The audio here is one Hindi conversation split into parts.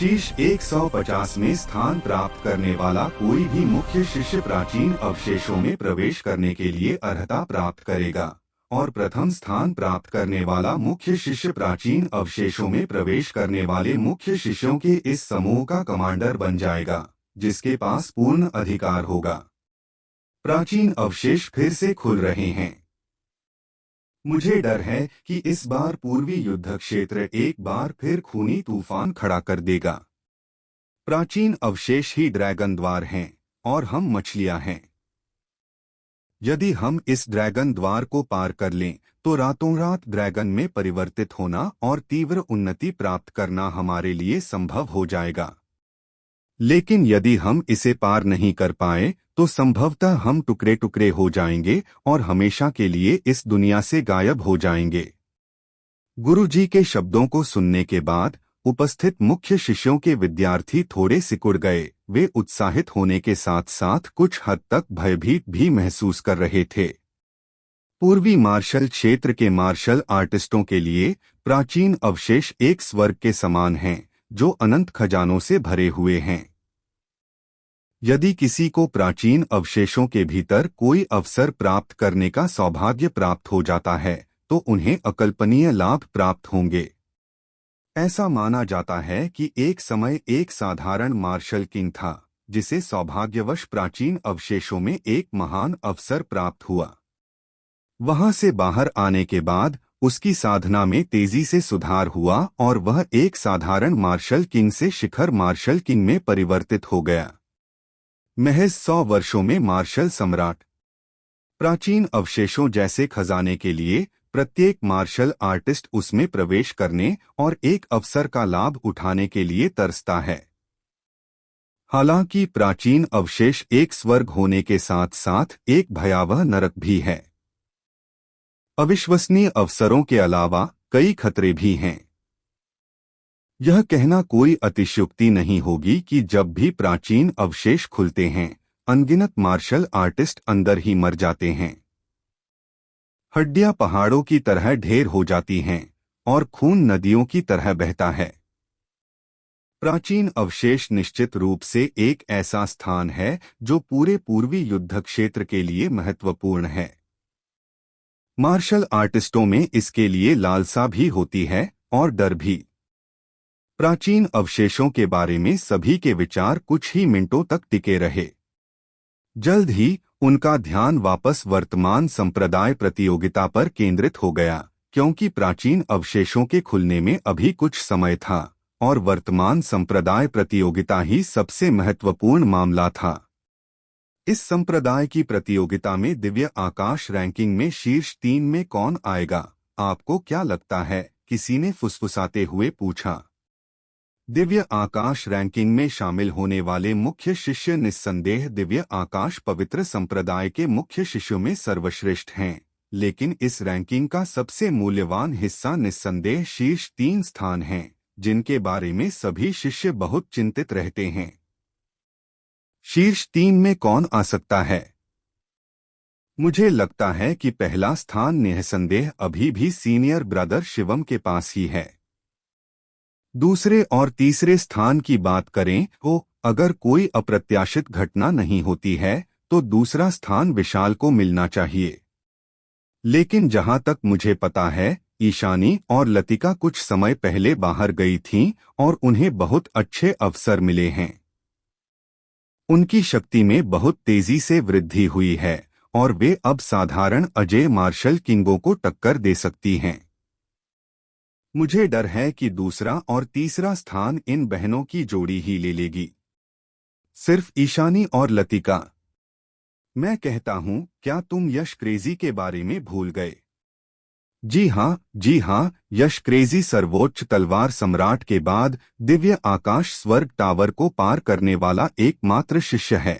शीर्ष 150 में स्थान प्राप्त करने वाला कोई भी मुख्य शिष्य प्राचीन अवशेषों में प्रवेश करने के लिए अर्हता प्राप्त करेगा और प्रथम स्थान प्राप्त करने वाला मुख्य शिष्य प्राचीन अवशेषों में प्रवेश करने वाले मुख्य शिष्यों के इस समूह का कमांडर बन जाएगा, जिसके पास पूर्ण अधिकार होगा। प्राचीन अवशेष फिर से खुल रहे हैं। मुझे डर है कि इस बार पूर्वी युद्ध क्षेत्र एक बार फिर खूनी तूफान खड़ा कर देगा। प्राचीन अवशेष ही ड्रैगन द्वार हैं और हम मछलियां हैं। यदि हम इस ड्रैगन द्वार को पार कर लें तो रातों रात ड्रैगन में परिवर्तित होना और तीव्र उन्नति प्राप्त करना हमारे लिए संभव हो जाएगा। लेकिन यदि हम इसे पार नहीं कर पाए तो संभवतः हम टुकड़े टुकड़े हो जाएंगे और हमेशा के लिए इस दुनिया से गायब हो जाएंगे। गुरुजी के शब्दों को सुनने के बाद उपस्थित मुख्य शिष्यों के विद्यार्थी थोड़े सिकुड़ गए। वे उत्साहित होने के साथ साथ कुछ हद तक भयभीत भी महसूस कर रहे थे। पूर्वी मार्शल क्षेत्र के मार्शल आर्टिस्टों के लिए प्राचीन अवशेष एक स्वर्ग के समान हैं, जो अनंत खजानों से भरे हुए हैं। यदि किसी को प्राचीन अवशेषों के भीतर कोई अवसर प्राप्त करने का सौभाग्य प्राप्त हो जाता है तो उन्हें अकल्पनीय लाभ प्राप्त होंगे। ऐसा माना जाता है कि एक समय एक साधारण मार्शल किंग था, जिसे सौभाग्यवश प्राचीन अवशेषों में एक महान अवसर प्राप्त हुआ। वहां से बाहर आने के बाद उसकी साधना में तेजी से सुधार हुआ और वह एक साधारण मार्शल किंग से शिखर मार्शल किंग में परिवर्तित हो गया। महज 100 वर्षों में मार्शल सम्राट। प्राचीन अवशेषों जैसे खजाने के लिए प्रत्येक मार्शल आर्टिस्ट उसमें प्रवेश करने और एक अवसर का लाभ उठाने के लिए तरसता है। हालांकि प्राचीन अवशेष एक स्वर्ग होने के साथ साथ एक भयावह नरक भी है। अविश्वसनीय अवसरों के अलावा कई खतरे भी हैं। यह कहना कोई अतिशयोक्ति नहीं होगी कि जब भी प्राचीन अवशेष खुलते हैं, अनगिनत मार्शल आर्टिस्ट अंदर ही मर जाते हैं। हड्डियां पहाड़ों की तरह ढेर हो जाती हैं और खून नदियों की तरह बहता है। प्राचीन अवशेष निश्चित रूप से एक ऐसा स्थान है जो पूरे पूर्वी युद्ध क्षेत्र के लिए महत्वपूर्ण है। मार्शल आर्टिस्टों में इसके लिए लालसा भी होती है और डर भी। प्राचीन अवशेषों के बारे में सभी के विचार कुछ ही मिनटों तक टिके रहे। जल्द ही उनका ध्यान वापस वर्तमान संप्रदाय प्रतियोगिता पर केंद्रित हो गया, क्योंकि प्राचीन अवशेषों के खुलने में अभी कुछ समय था और वर्तमान संप्रदाय प्रतियोगिता ही सबसे महत्वपूर्ण मामला था। इस संप्रदाय की प्रतियोगिता में दिव्य आकाश रैंकिंग में शीर्ष 3 में कौन आएगा, आपको क्या लगता है? किसी ने फुसफुसाते हुए पूछा। दिव्य आकाश रैंकिंग में शामिल होने वाले मुख्य शिष्य निस्संदेह दिव्य आकाश पवित्र संप्रदाय के मुख्य शिष्यों में सर्वश्रेष्ठ हैं, लेकिन इस रैंकिंग का सबसे मूल्यवान हिस्सा निस्संदेह शीर्ष 3 स्थान हैं, जिनके बारे में सभी शिष्य बहुत चिंतित रहते हैं। शीर्ष 3 में कौन आ सकता है? मुझे लगता है कि पहला स्थान निस्संदेह अभी भी सीनियर ब्रदर शिवम के पास ही है। दूसरे और तीसरे स्थान की बात करें तो अगर कोई अप्रत्याशित घटना नहीं होती है तो दूसरा स्थान विशाल को मिलना चाहिए। लेकिन जहां तक मुझे पता है, ईशानी और लतिका कुछ समय पहले बाहर गई थीं और उन्हें बहुत अच्छे अवसर मिले हैं। उनकी शक्ति में बहुत तेजी से वृद्धि हुई है और वे अब साधारण अजय मार्शल किंगों को टक्कर दे सकती हैं। मुझे डर है कि दूसरा और तीसरा स्थान इन बहनों की जोड़ी ही ले लेगी। सिर्फ ईशानी और लतिका। मैं कहता हूं, क्या तुम यश क्रेजी के बारे में भूल गए? जी हाँ, यश क्रेजी सर्वोच्च तलवार सम्राट के बाद दिव्य आकाश स्वर्ग टावर को पार करने वाला एकमात्र शिष्य है।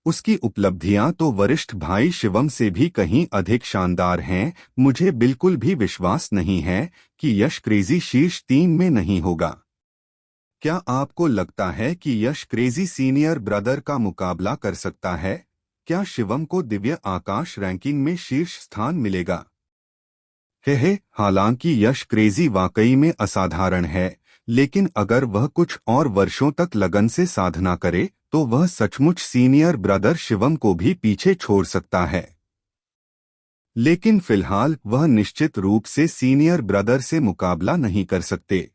उसकी उपलब्धियां तो वरिष्ठ भाई शिवम से भी कहीं अधिक शानदार हैं। मुझे बिल्कुल भी विश्वास नहीं है कि यश क्रेजी शीर्ष 3 में नहीं होगा। क्या आपको लगता है कि यश क्रेजी सीनियर ब्रदर का मुकाबला कर सकता है? क्या शिवम को दिव्य आकाश रैंकिंग में शीर्ष स्थान मिलेगा? हालांकि यश क्रेजी वाकई में असाधारण है, लेकिन अगर वह कुछ और वर्षों तक लगन से साधना करे तो वह सचमुच सीनियर ब्रदर शिवम को भी पीछे छोड़ सकता है। लेकिन फिलहाल वह निश्चित रूप से सीनियर ब्रदर से मुकाबला नहीं कर सकते।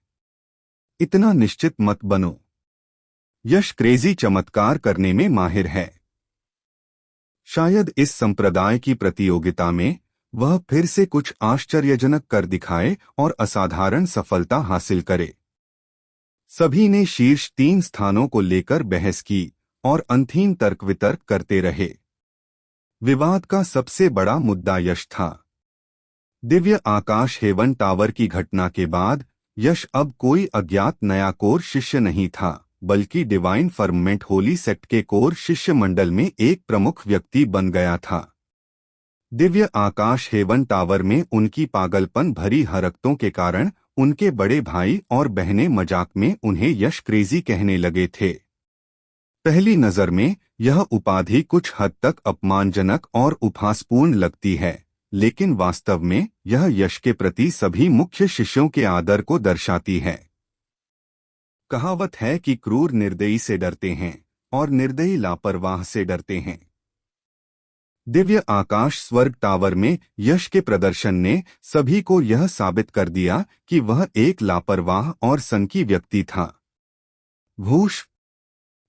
इतना निश्चित मत बनो। यश क्रेजी चमत्कार करने में माहिर है। शायद इस संप्रदाय की प्रतियोगिता में वह फिर से कुछ आश्चर्यजनक कर दिखाए और असाधारण सफलता हासिल करे। सभी ने शीर्ष 3 स्थानों को लेकर बहस की और अंतिम तर्क वितर्क करते रहे। विवाद का सबसे बड़ा मुद्दा यश था। दिव्य आकाश हेवन टावर की घटना के बाद यश अब कोई अज्ञात नया कोर शिष्य नहीं था, बल्कि डिवाइन फर्ममेंट होली सेक्ट के कोर शिष्य मंडल में एक प्रमुख व्यक्ति बन गया था। दिव्य आकाश हेवन टावर में उनकी पागलपन भरी हरकतों के कारण उनके बड़े भाई और बहनें मजाक में उन्हें यश क्रेजी कहने लगे थे। पहली नजर में यह उपाधि कुछ हद तक अपमानजनक और उपहासपूर्ण लगती है, लेकिन वास्तव में यह यश के प्रति सभी मुख्य शिष्यों के आदर को दर्शाती है। कहावत है कि क्रूर निर्दयी से डरते हैं और निर्दयी लापरवाह से डरते हैं। दिव्य आकाश स्वर्ग टावर में यश के प्रदर्शन ने सभी को यह साबित कर दिया कि वह एक लापरवाह और सनकी व्यक्ति था। भूष।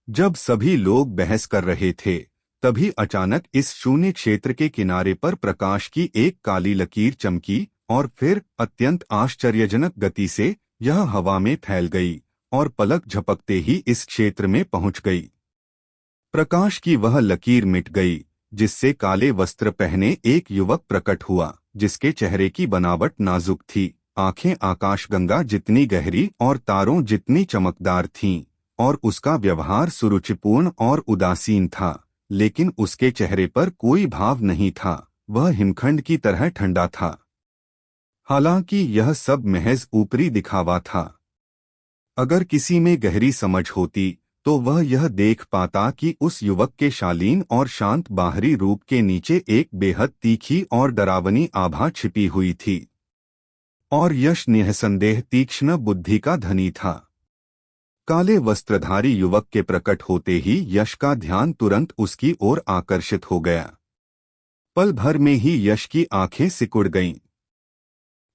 जब सभी लोग बहस कर रहे थे, तभी अचानक इस शून्य क्षेत्र के किनारे पर प्रकाश की एक काली लकीर चमकी और फिर अत्यंत आश्चर्यजनक गति से यह हवा में फैल गई और पलक झपकते ही इस क्षेत्र में पहुंच गई। प्रकाश की वह लकीर मिट गई, जिससे काले वस्त्र पहने एक युवक प्रकट हुआ, जिसके चेहरे की बनावट नाजुक थी, आंखें आकाशगंगा जितनी गहरी और तारों जितनी चमकदार थीं, और उसका व्यवहार सुरुचिपूर्ण और उदासीन था, लेकिन उसके चेहरे पर कोई भाव नहीं था। वह हिमखंड की तरह ठंडा था। हालांकि यह सब महज ऊपरी दिखावा था। अगर किसी में गहरी समझ होती तो वह यह देख पाता कि उस युवक के शालीन और शांत बाहरी रूप के नीचे एक बेहद तीखी और डरावनी आभा छिपी हुई थी। और यश निःसंदेह तीक्ष्ण बुद्धि का धनी था। काले वस्त्रधारी युवक के प्रकट होते ही यश का ध्यान तुरंत उसकी ओर आकर्षित हो गया। पल भर में ही यश की आंखें सिकुड़ गईं।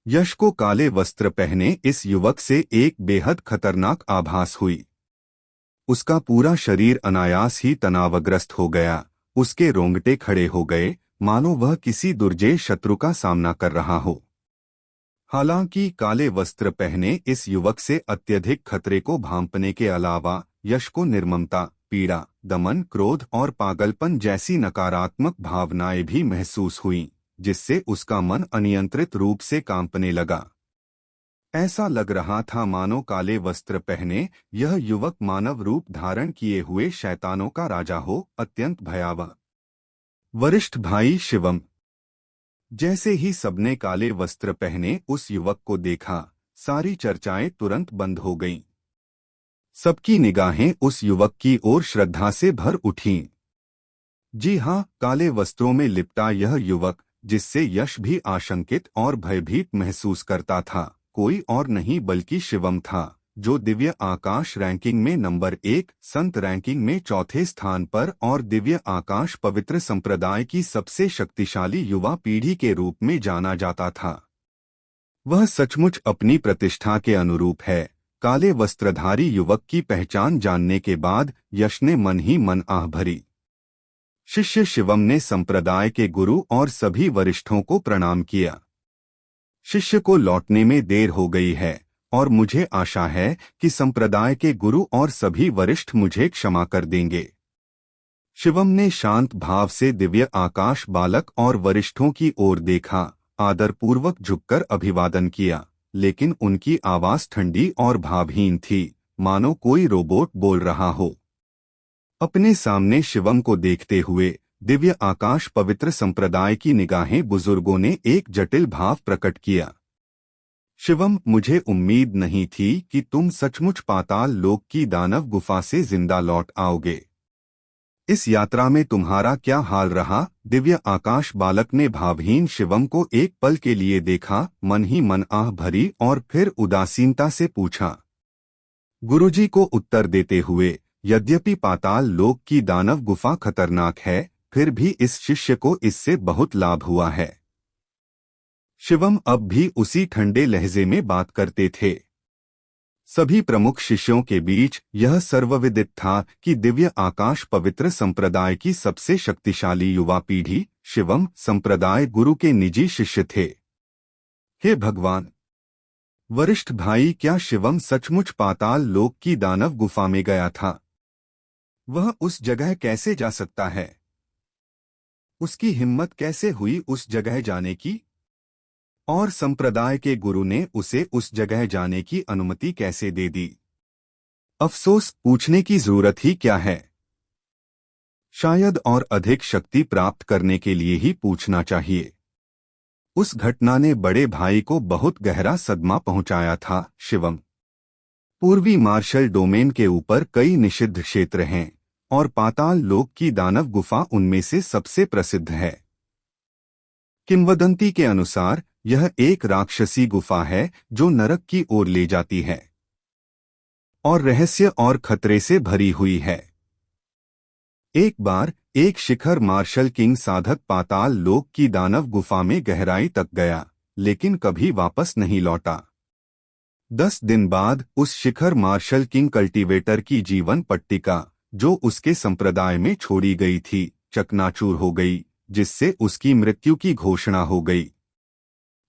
यश को काले वस्त्र पहने इस युवक से एक बेहद खतरनाक आभास हुई। उसका पूरा शरीर अनायास ही तनावग्रस्त हो गया। उसके रोंगटे खड़े हो गए, मानो वह किसी दुर्जय शत्रु का सामना कर रहा हो। हालांकि काले वस्त्र पहने इस युवक से अत्यधिक खतरे को भांपने के अलावा यश को निर्ममता, पीड़ा, दमन, क्रोध और पागलपन जैसी नकारात्मक भावनाएं भी महसूस हुईं, जिससे उसका मन अनियंत्रित रूप से कांपने लगा। ऐसा लग रहा था मानो काले वस्त्र पहने यह युवक मानव रूप धारण किए हुए शैतानों का राजा हो, अत्यंत भयावह। वरिष्ठ भाई शिवम। जैसे ही सबने काले वस्त्र पहने उस युवक को देखा, सारी चर्चाएं तुरंत बंद हो गईं। सबकी निगाहें उस युवक की ओर श्रद्धा से भर उठीं। जी हाँ, काले वस्त्रों में लिपटा यह युवक, जिससे यश भी आशंकित और भयभीत महसूस करता था, कोई और नहीं बल्कि शिवम था, जो दिव्य आकाश रैंकिंग में नंबर 1, संत रैंकिंग में चौथे स्थान पर और दिव्य आकाश पवित्र संप्रदाय की सबसे शक्तिशाली युवा पीढ़ी के रूप में जाना जाता था। वह सचमुच अपनी प्रतिष्ठा के अनुरूप है। काले वस्त्रधारी युवक की पहचान जानने के बाद यश ने मन ही मन आह भरी। शिष्य शिवम ने संप्रदाय के गुरु और सभी वरिष्ठों को प्रणाम किया। शिष्य को लौटने में देर हो गई है और मुझे आशा है कि संप्रदाय के गुरु और सभी वरिष्ठ मुझे क्षमा कर देंगे। शिवम ने शांत भाव से दिव्य आकाश बालक और वरिष्ठों की ओर देखा, आदरपूर्वक झुककर अभिवादन किया, लेकिन उनकी आवाज ठंडी और भावहीन थी, मानो कोई रोबोट बोल रहा हो। अपने सामने शिवम को देखते हुए दिव्य आकाश पवित्र संप्रदाय की निगाहें बुजुर्गों ने एक जटिल भाव प्रकट किया। शिवम, मुझे उम्मीद नहीं थी कि तुम सचमुच पाताल लोक की दानव गुफा से जिंदा लौट आओगे। इस यात्रा में तुम्हारा क्या हाल रहा? दिव्य आकाश बालक ने भावहीन शिवम को एक पल के लिए देखा, मन ही मन आह भरी और फिर उदासीनता से पूछा। गुरुजी को उत्तर देते हुए, यद्यपि पाताल लोक की दानव गुफा खतरनाक है, फिर भी इस शिष्य को इससे बहुत लाभ हुआ है। शिवम अब भी उसी ठंडे लहजे में बात करते थे। सभी प्रमुख शिष्यों के बीच यह सर्वविदित था कि दिव्य आकाश पवित्र संप्रदाय की सबसे शक्तिशाली युवा पीढ़ी शिवम संप्रदाय गुरु के निजी शिष्य थे। हे भगवान! वरिष्ठ भाई, क्या शिवम सचमुच पाताल लोक की दानव गुफा में गया था? वह उस जगह कैसे जा सकता है? उसकी हिम्मत कैसे हुई उस जगह जाने की? और संप्रदाय के गुरु ने उसे उस जगह जाने की अनुमति कैसे दे दी? अफसोस, पूछने की जरूरत ही क्या है। शायद और अधिक शक्ति प्राप्त करने के लिए ही पूछना चाहिए। उस घटना ने बड़े भाई को बहुत गहरा सदमा पहुंचाया था। शिवम, पूर्वी मार्शल डोमेन के ऊपर कई निषिद्ध क्षेत्र हैं और पाताल लोक की दानव गुफा उनमें से सबसे प्रसिद्ध है। किंवदंती के अनुसार यह एक राक्षसी गुफा है जो नरक की ओर ले जाती है और रहस्य और खतरे से भरी हुई है। एक बार एक शिखर मार्शल किंग साधक पाताल लोक की दानव गुफा में गहराई तक गया, लेकिन कभी वापस नहीं लौटा। 10 दिन बाद उस शिखर मार्शल किंग कल्टीवेटर की जीवन पट्टिका, जो उसके संप्रदाय में छोड़ी गई थी, चकनाचूर हो गई, जिससे उसकी मृत्यु की घोषणा हो गई।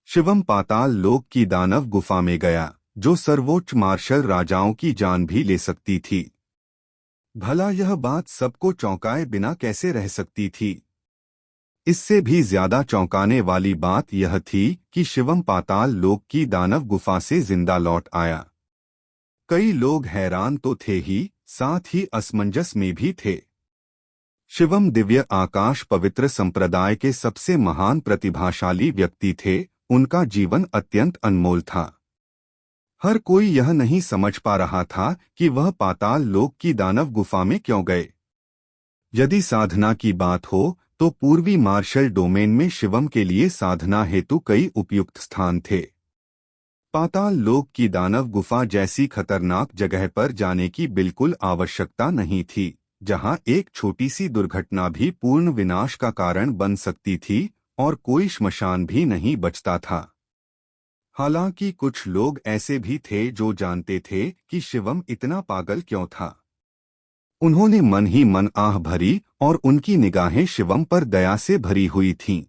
शिवम पाताल लोक की दानव गुफा में गया, जो सर्वोच्च मार्शल राजाओं की जान भी ले सकती थी। भला यह बात सबको चौंकाए बिना कैसे रह सकती थी? इससे भी ज्यादा चौंकाने वाली बात यह थी कि शिवम पाताल लोक की दानव गुफा से जिंदा लौट आया। कई लोग हैरान तो थे ही, साथ ही असमंजस में भी थे। शिवम दिव्य आकाश पवित्र संप्रदाय के सबसे महान प्रतिभाशाली व्यक्ति थे। उनका जीवन अत्यंत अनमोल था। हर कोई यह नहीं समझ पा रहा था कि वह पाताल लोक की दानव गुफा में क्यों गए। यदि साधना की बात हो तो पूर्वी मार्शल डोमेन में शिवम के लिए साधना हेतु कई उपयुक्त स्थान थे। पाताल लोक की दानव गुफा जैसी खतरनाक जगह पर जाने की बिल्कुल आवश्यकता नहीं थी, जहां एक छोटी सी दुर्घटना भी पूर्ण विनाश का कारण बन सकती थी और कोई श्मशान भी नहीं बचता था। हालांकि कुछ लोग ऐसे भी थे जो जानते थे कि शिवम इतना पागल क्यों था। उन्होंने मन ही मन आह भरी और उनकी निगाहें शिवम पर दया से भरी हुई थीं।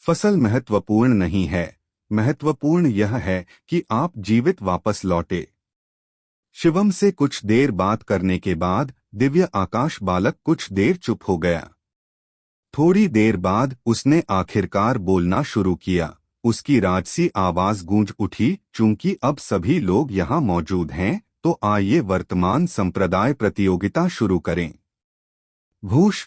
फसल महत्वपूर्ण नहीं है, महत्वपूर्ण यह है कि आप जीवित वापस लौटे। शिवम से कुछ देर बात करने के बाद दिव्य आकाश बालक कुछ देर चुप हो गया। थोड़ी देर बाद उसने आखिरकार बोलना शुरू किया। उसकी राजसी आवाज गूंज उठी, चूंकि अब सभी लोग यहाँ मौजूद हैं, तो आइए वर्तमान संप्रदाय प्रतियोगिता शुरू करें। भूष!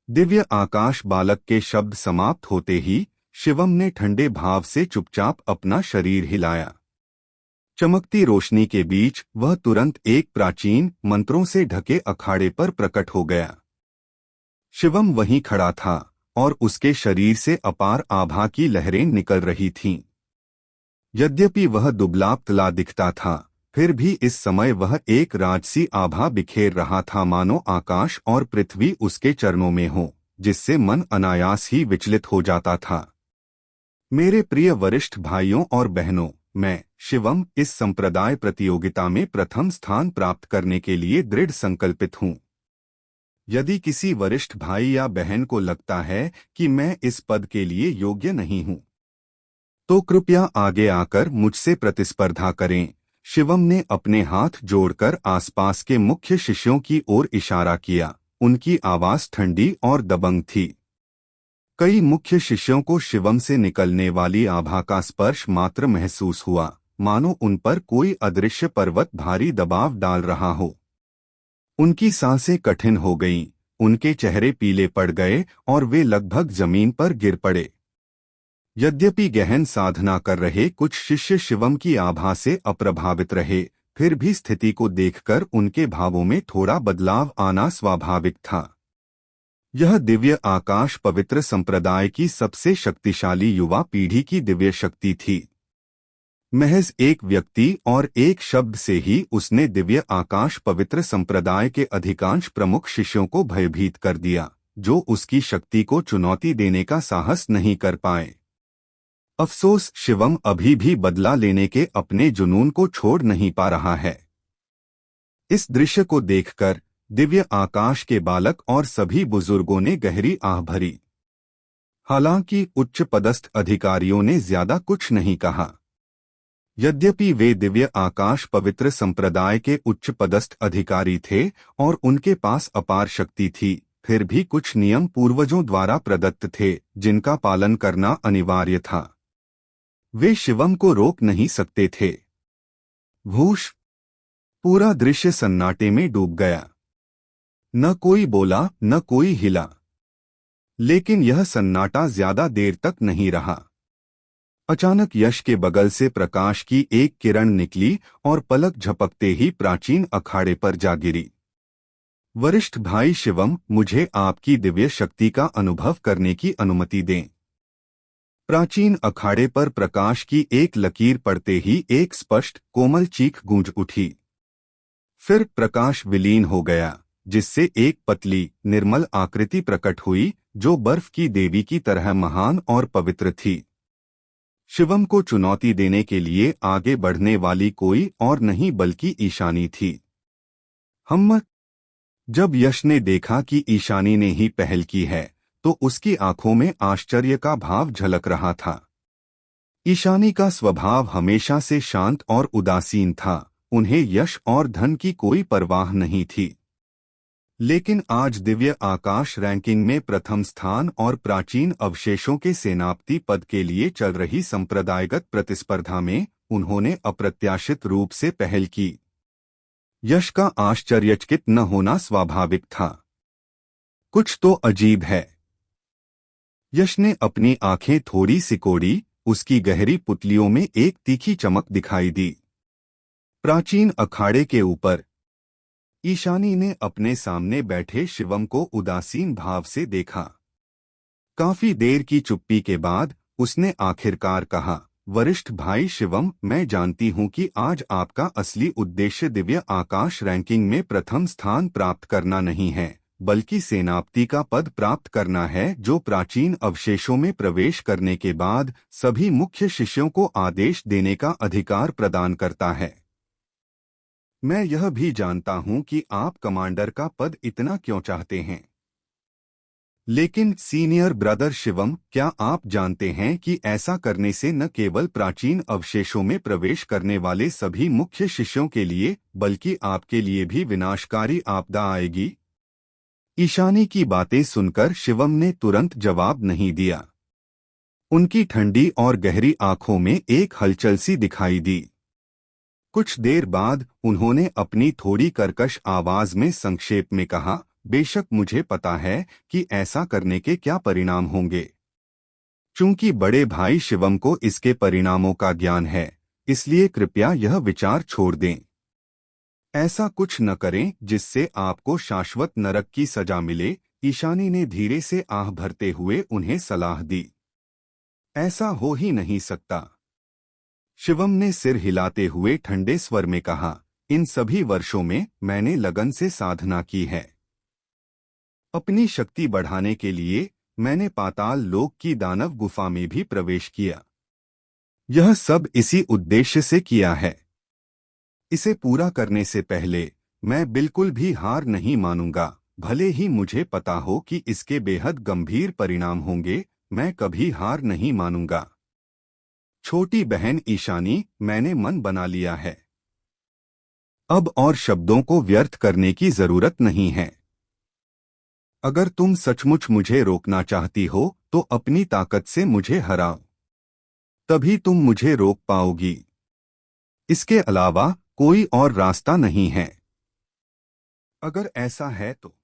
दिव्य आकाश बालक के शब्द समाप्त होते ही शिवम ने ठंडे भाव से चुपचाप अपना शरीर हिलाया। चमकती रोशनी के बीच वह तुरंत एक प्राचीन मंत्रों से ढके अखाड़े पर प्रकट हो गया। शिवम वहीं खड़ा था और उसके शरीर से अपार आभा की लहरें निकल रही थीं। यद्यपि वह दुबला पतला दिखता था, फिर भी इस समय वह एक राजसी आभा बिखेर रहा था, मानो आकाश और पृथ्वी उसके चरणों में हो, जिससे मन अनायास ही विचलित हो जाता था। मेरे प्रिय वरिष्ठ भाइयों और बहनों, मैं शिवम इस संप्रदाय प्रतियोगिता में प्रथम स्थान प्राप्त करने के लिए दृढ़ संकल्पित हूँ। यदि किसी वरिष्ठ भाई या बहन को लगता है कि मैं इस पद के लिए योग्य नहीं हूं, तो कृपया आगे आकर मुझसे प्रतिस्पर्धा करें। शिवम ने अपने हाथ जोड़कर आसपास के मुख्य शिष्यों की ओर इशारा किया। उनकी आवाज ठंडी और दबंग थी। कई मुख्य शिष्यों को शिवम से निकलने वाली आभा का स्पर्श मात्र महसूस हुआ, मानो उन पर कोई अदृश्य पर्वत भारी दबाव डाल रहा हो। उनकी सांसें कठिन हो गईं, उनके चेहरे पीले पड़ गए और वे लगभग जमीन पर गिर पड़े। यद्यपि गहन साधना कर रहे कुछ शिष्य शिवम की आभा से अप्रभावित रहे, फिर भी स्थिति को देखकर उनके भावों में थोड़ा बदलाव आना स्वाभाविक था। यह दिव्य आकाश पवित्र संप्रदाय की सबसे शक्तिशाली युवा पीढ़ी की दिव्य शक्ति थी। महज एक व्यक्ति और एक शब्द से ही उसने दिव्य आकाश पवित्र संप्रदाय के अधिकांश प्रमुख शिष्यों को भयभीत कर दिया, जो उसकी शक्ति को चुनौती देने का साहस नहीं कर पाए। अफसोस, शिवम अभी भी बदला लेने के अपने जुनून को छोड़ नहीं पा रहा है। इस दृश्य को देखकर दिव्य आकाश के बालक और सभी बुजुर्गों ने गहरी आह भरी। हालांकि उच्च पदस्थ अधिकारियों ने ज्यादा कुछ नहीं कहा। यद्यपि वे दिव्य आकाश पवित्र संप्रदाय के उच्च पदस्थ अधिकारी थे और उनके पास अपार शक्ति थी, फिर भी कुछ नियम पूर्वजों द्वारा प्रदत्त थे जिनका पालन करना अनिवार्य था। वे शिवम को रोक नहीं सकते थे। भूष, पूरा दृश्य सन्नाटे में डूब गया। न कोई बोला, न कोई हिला। लेकिन यह सन्नाटा ज्यादा देर तक नहीं रहा। अचानक यश के बगल से प्रकाश की एक किरण निकली और पलक झपकते ही प्राचीन अखाड़े पर जा गिरी। वरिष्ठ भाई शिवम, मुझे आपकी दिव्य शक्ति का अनुभव करने की अनुमति दें। प्राचीन अखाड़े पर प्रकाश की एक लकीर पड़ते ही एक स्पष्ट कोमल चीख गूंज उठी। फिर प्रकाश विलीन हो गया, जिससे एक पतली निर्मल आकृति प्रकट हुई जो बर्फ की देवी की तरह महान और पवित्र थी। शिवम को चुनौती देने के लिए आगे बढ़ने वाली कोई और नहीं बल्कि ईशानी थी। जब यश ने देखा कि ईशानी ने ही पहल की है, तो उसकी आंखों में आश्चर्य का भाव झलक रहा था। ईशानी का स्वभाव हमेशा से शांत और उदासीन था, उन्हें यश और धन की कोई परवाह नहीं थी। लेकिन आज दिव्य आकाश रैंकिंग में प्रथम स्थान और प्राचीन अवशेषों के सेनापति पद के लिए चल रही संप्रदायगत प्रतिस्पर्धा में उन्होंने अप्रत्याशित रूप से पहल की। यश का आश्चर्यचकित न होना स्वाभाविक था। कुछ तो अजीब है। यश ने अपनी आंखें थोड़ी सिकोड़ी, उसकी गहरी पुतलियों में एक तीखी चमक दिखाई दी। प्राचीन अखाड़े के ऊपर ईशानी ने अपने सामने बैठे शिवम को उदासीन भाव से देखा। काफी देर की चुप्पी के बाद उसने आखिरकार कहा, वरिष्ठ भाई शिवम, मैं जानती हूं कि आज आपका असली उद्देश्य दिव्य आकाश रैंकिंग में प्रथम स्थान प्राप्त करना नहीं है, बल्कि सेनापति का पद प्राप्त करना है, जो प्राचीन अवशेषों में प्रवेश करने के बाद सभी मुख्य शिष्यों को आदेश देने का अधिकार प्रदान करता है। मैं यह भी जानता हूं कि आप कमांडर का पद इतना क्यों चाहते हैं। लेकिन सीनियर ब्रदर शिवम, क्या आप जानते हैं कि ऐसा करने से न केवल प्राचीन अवशेषों में प्रवेश करने वाले सभी मुख्य शिष्यों के लिए, बल्कि आपके लिए भी विनाशकारी आपदा आएगी? ईशानी की बातें सुनकर शिवम ने तुरंत जवाब नहीं दिया। उनकी ठंडी और गहरी आंखों में एक हलचल सी दिखाई दी। कुछ देर बाद उन्होंने अपनी थोड़ी कर्कश आवाज में संक्षेप में कहा, बेशक मुझे पता है कि ऐसा करने के क्या परिणाम होंगे। चूंकि बड़े भाई शिवम को इसके परिणामों का ज्ञान है, इसलिए कृपया यह विचार छोड़ दें। ऐसा कुछ न करें जिससे आपको शाश्वत नरक की सजा मिले। ईशानी ने धीरे से आह भरते हुए उन्हें सलाह दी। ऐसा हो ही नहीं सकता। शिवम ने सिर हिलाते हुए ठंडे स्वर में कहा, इन सभी वर्षों में मैंने लगन से साधना की है। अपनी शक्ति बढ़ाने के लिए मैंने पाताल लोक की दानव गुफा में भी प्रवेश किया। यह सब इसी उद्देश्य से किया है। इसे पूरा करने से पहले मैं बिल्कुल भी हार नहीं मानूंगा, भले ही मुझे पता हो कि इसके बेहद गंभीर परिणाम होंगे। मैं कभी हार नहीं मानूंगा। छोटी बहन ईशानी, मैंने मन बना लिया है। अब और शब्दों को व्यर्थ करने की जरूरत नहीं है। अगर तुम सचमुच मुझे रोकना चाहती हो तो अपनी ताकत से मुझे हराओ, तभी तुम मुझे रोक पाओगी। इसके अलावा कोई और रास्ता नहीं है। अगर ऐसा है तो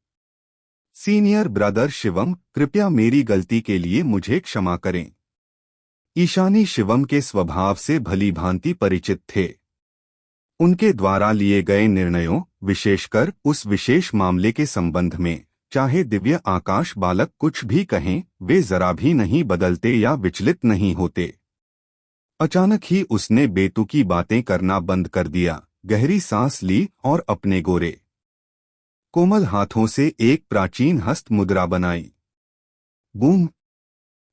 सीनियर ब्रदर शिवम, कृपया मेरी गलती के लिए मुझे क्षमा करें। ईशानी शिवम के स्वभाव से भली भांति परिचित थे। उनके द्वारा लिए गए निर्णयों, विशेषकर उस विशेष मामले के संबंध में, चाहे दिव्य आकाश बालक कुछ भी कहें, वे जरा भी नहीं बदलते या विचलित नहीं होते। अचानक ही उसने बेतुकी बातें करना बंद कर दिया, गहरी सांस ली और अपने गोरे कोमल हाथों से एक प्राचीन हस्त मुद्रा बनाई। बूम!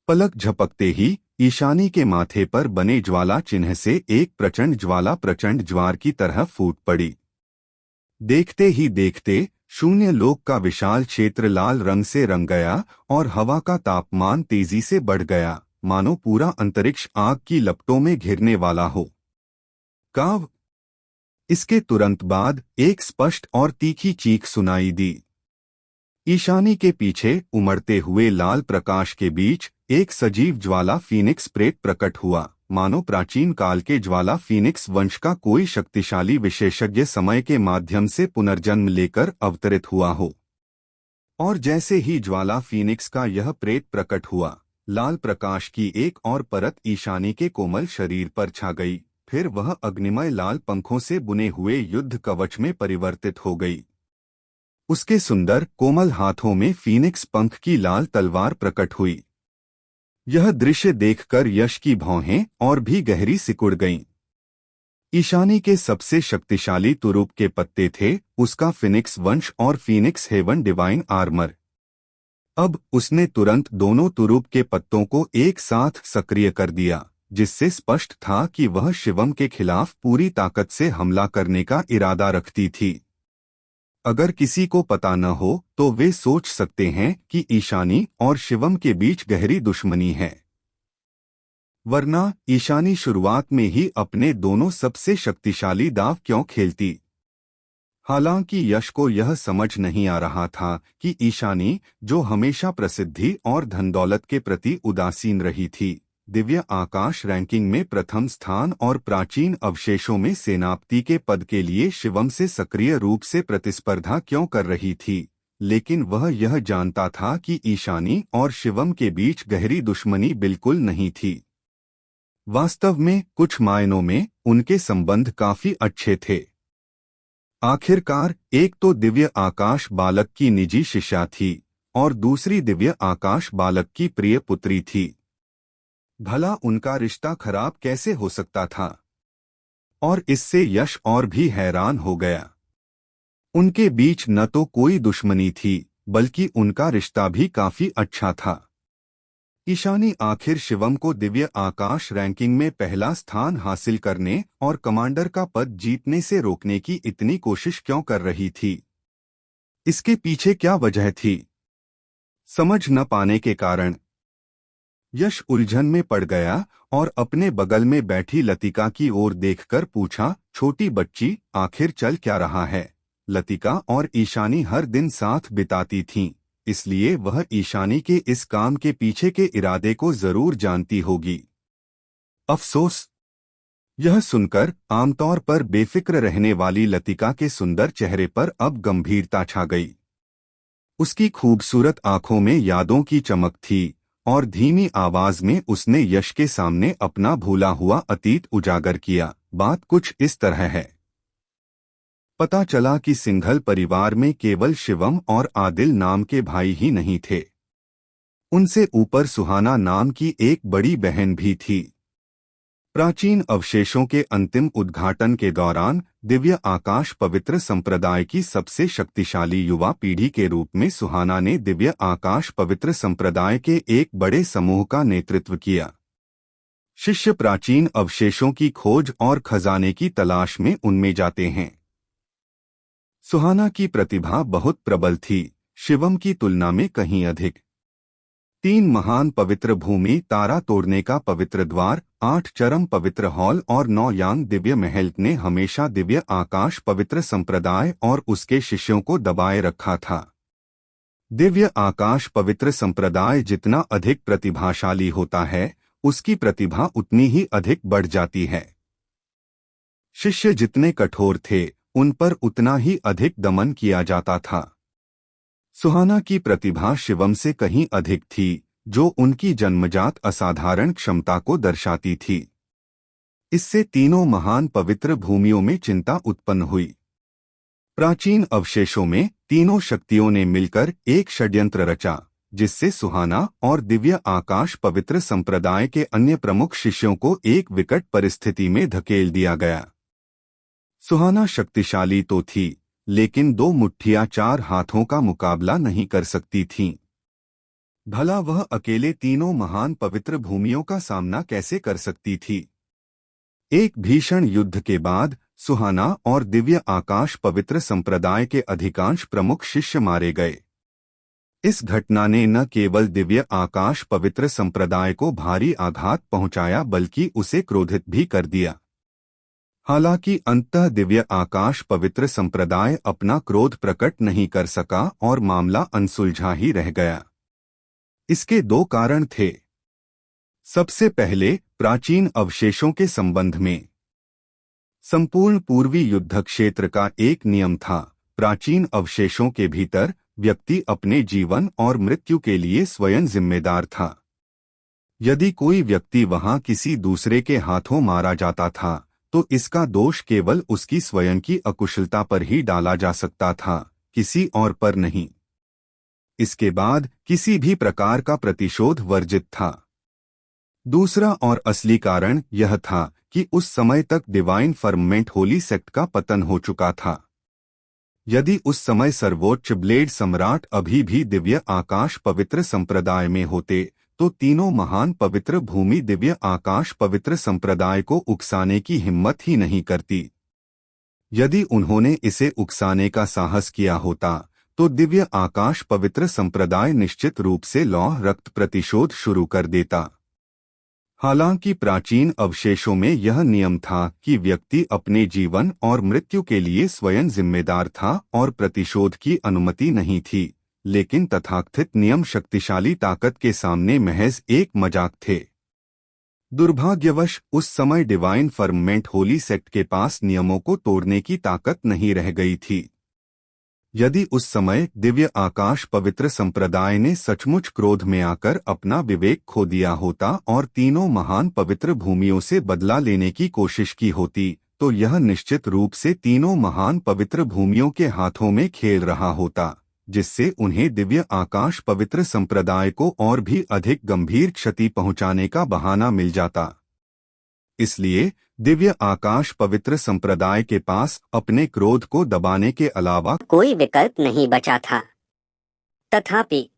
पलक झपकते ही ईशानी के माथे पर बने ज्वाला चिन्ह से एक प्रचंड ज्वाला प्रचंड ज्वार की तरह फूट पड़ी। देखते ही देखते शून्य लोक का विशाल क्षेत्र लाल रंग से रंग गया और हवा का तापमान तेजी से बढ़ गया, मानो पूरा अंतरिक्ष आग की लपटों में घिरने वाला हो। काव! इसके तुरंत बाद एक स्पष्ट और तीखी चीख सुनाई दी। ईशानी के पीछे उमड़ते हुए लाल प्रकाश के बीच एक सजीव ज्वाला फीनिक्स प्रेत प्रकट हुआ, मानो प्राचीन काल के ज्वाला फीनिक्स वंश का कोई शक्तिशाली विशेषज्ञ समय के माध्यम से पुनर्जन्म लेकर अवतरित हुआ हो। और जैसे ही ज्वाला फीनिक्स का यह प्रेत प्रकट हुआ, लाल प्रकाश की एक और परत ईशानी के कोमल शरीर पर छा गई, फिर वह अग्निमय लाल पंखों से बुने हुए युद्ध कवच में परिवर्तित हो गई। उसके सुंदर कोमल हाथों में फीनिक्स पंख की लाल तलवार प्रकट हुई। यह दृश्य देखकर यश की भौहें और भी गहरी सिकुड़ गईं। ईशानी के सबसे शक्तिशाली तुरुप के पत्ते थे उसका फिनिक्स वंश और फीनिक्स हेवन डिवाइन आर्मर। अब उसने तुरंत दोनों तुरुप के पत्तों को एक साथ सक्रिय कर दिया, जिससे स्पष्ट था कि वह शिवम के खिलाफ पूरी ताकत से हमला करने का इरादा रखती थी। अगर किसी को पता न हो तो वे सोच सकते हैं कि ईशानी और शिवम के बीच गहरी दुश्मनी है। वरना ईशानी शुरुआत में ही अपने दोनों सबसे शक्तिशाली दांव क्यों खेलती? हालांकि यश को यह समझ नहीं आ रहा था कि ईशानी, जो हमेशा प्रसिद्धि और धनदौलत के प्रति उदासीन रही थी, दिव्य आकाश रैंकिंग में प्रथम स्थान और प्राचीन अवशेषों में सेनापति के पद के लिए शिवम से सक्रिय रूप से प्रतिस्पर्धा क्यों कर रही थी। लेकिन वह यह जानता था कि ईशानी और शिवम के बीच गहरी दुश्मनी बिल्कुल नहीं थी। वास्तव में कुछ मायनों में उनके संबंध काफी अच्छे थे। आखिरकार एक तो दिव्य आकाश बालक की निजी शिष्या थी और दूसरी दिव्य आकाश बालक की प्रिय पुत्री थी। भला उनका रिश्ता खराब कैसे हो सकता था? और इससे यश और भी हैरान हो गया। उनके बीच न तो कोई दुश्मनी थी, बल्कि उनका रिश्ता भी काफी अच्छा था। ईशानी आखिर शिवम को दिव्य आकाश रैंकिंग में पहला स्थान हासिल करने और कमांडर का पद जीतने से रोकने की इतनी कोशिश क्यों कर रही थी? इसके पीछे क्या वजह थी? समझ न पाने के कारण यश उलझन में पड़ गया और अपने बगल में बैठी लतिका की ओर देखकर पूछा, छोटी बच्ची, आखिर चल क्या रहा है? लतिका और ईशानी हर दिन साथ बिताती थीं, इसलिए वह ईशानी के इस काम के पीछे के इरादे को जरूर जानती होगी। अफसोस, यह सुनकर आमतौर पर बेफिक्र रहने वाली लतिका के सुंदर चेहरे पर अब गंभीरता छा गई। उसकी खूबसूरत आंखों में यादों की चमक थी और धीमी आवाज में उसने यश के सामने अपना भूला हुआ अतीत उजागर किया। बात कुछ इस तरह है। पता चला कि सिंघल परिवार में केवल शिवम और आदिल नाम के भाई ही नहीं थे। उनसे ऊपर सुहाना नाम की एक बड़ी बहन भी थी। प्राचीन अवशेषों के अंतिम उद्घाटन के दौरान दिव्य आकाश पवित्र संप्रदाय की सबसे शक्तिशाली युवा पीढ़ी के रूप में सुहाना ने दिव्य आकाश पवित्र संप्रदाय के एक बड़े समूह का नेतृत्व किया। शिष्य प्राचीन अवशेषों की खोज और खजाने की तलाश में उनमें जाते हैं। सुहाना की प्रतिभा बहुत प्रबल थी, शिवम की तुलना में कहीं अधिक। 3 महान पवित्र भूमि तारा तोड़ने का पवित्र द्वार, 8 चरम पवित्र हॉल और 9 यांग दिव्य महल ने हमेशा दिव्य आकाश पवित्र संप्रदाय और उसके शिष्यों को दबाए रखा था। दिव्य आकाश पवित्र संप्रदाय जितना अधिक प्रतिभाशाली होता है, उसकी प्रतिभा उतनी ही अधिक बढ़ जाती है। शिष्य जितने कठोर थे, उन पर उतना ही अधिक दमन किया जाता था। सुहाना की प्रतिभा शिवम से कहीं अधिक थी, जो उनकी जन्मजात असाधारण क्षमता को दर्शाती थी। इससे तीनों महान पवित्र भूमियों में चिंता उत्पन्न हुई। प्राचीन अवशेषों में तीनों शक्तियों ने मिलकर एक षड्यंत्र रचा, जिससे सुहाना और दिव्य आकाश पवित्र संप्रदाय के अन्य प्रमुख शिष्यों को एक विकट परिस्थिति में धकेल दिया गया। सुहाना शक्तिशाली तो थी, लेकिन 2 मुट्ठियां 4 हाथों का मुकाबला नहीं कर सकती थीं। भला वह अकेले तीनों महान पवित्र भूमियों का सामना कैसे कर सकती थी? एक भीषण युद्ध के बाद सुहाना और दिव्य आकाश पवित्र संप्रदाय के अधिकांश प्रमुख शिष्य मारे गए। इस घटना ने न केवल दिव्य आकाश पवित्र संप्रदाय को भारी आघात पहुंचाया बल्कि उसे क्रोधित भी कर दिया। हालांकि अंततः दिव्य आकाश पवित्र संप्रदाय अपना क्रोध प्रकट नहीं कर सका और मामला अनसुलझा ही रह गया। इसके 2 कारण थे। सबसे पहले, प्राचीन अवशेषों के संबंध में। संपूर्ण पूर्वी युद्ध क्षेत्र का एक नियम था, प्राचीन अवशेषों के भीतर व्यक्ति अपने जीवन और मृत्यु के लिए स्वयं जिम्मेदार था। यदि कोई व्यक्ति वहां किसी दूसरे के हाथों मारा जाता था तो इसका दोष केवल उसकी स्वयं की अकुशलता पर ही डाला जा सकता था, किसी और पर नहीं। इसके बाद किसी भी प्रकार का प्रतिशोध वर्जित था। दूसरा और असली कारण यह था कि उस समय तक डिवाइन फर्ममेंट होली सेक्ट का पतन हो चुका था। यदि उस समय सर्वोच्च ब्लेड सम्राट अभी भी दिव्य आकाश पवित्र संप्रदाय में होते तो तीनों महान पवित्र भूमि दिव्य आकाश पवित्र संप्रदाय को उकसाने की हिम्मत ही नहीं करती। यदि उन्होंने इसे उकसाने का साहस किया होता तो दिव्य आकाश पवित्र संप्रदाय निश्चित रूप से लौह रक्त प्रतिशोध शुरू कर देता। हालांकि प्राचीन अवशेषों में यह नियम था कि व्यक्ति अपने जीवन और मृत्यु के लिए स्वयं जिम्मेदार था और प्रतिशोध की अनुमति नहीं थी, लेकिन तथाकथित नियम शक्तिशाली ताकत के सामने महज एक मजाक थे। दुर्भाग्यवश उस समय डिवाइन फर्ममेंट होली सेक्ट के पास नियमों को तोड़ने की ताकत नहीं रह गई थी। यदि उस समय दिव्य आकाश पवित्र संप्रदाय ने सचमुच क्रोध में आकर अपना विवेक खो दिया होता और तीनों महान पवित्र भूमियों से बदला लेने की कोशिश की होती तो यह निश्चित रूप से तीनों महान पवित्र भूमियों के हाथों में खेल रहा होता, जिससे उन्हें दिव्य आकाश पवित्र संप्रदाय को और भी अधिक गंभीर क्षति पहुंचाने का बहाना मिल जाता। इसलिए दिव्य आकाश पवित्र संप्रदाय के पास अपने क्रोध को दबाने के अलावा कोई विकल्प नहीं बचा था। तथापि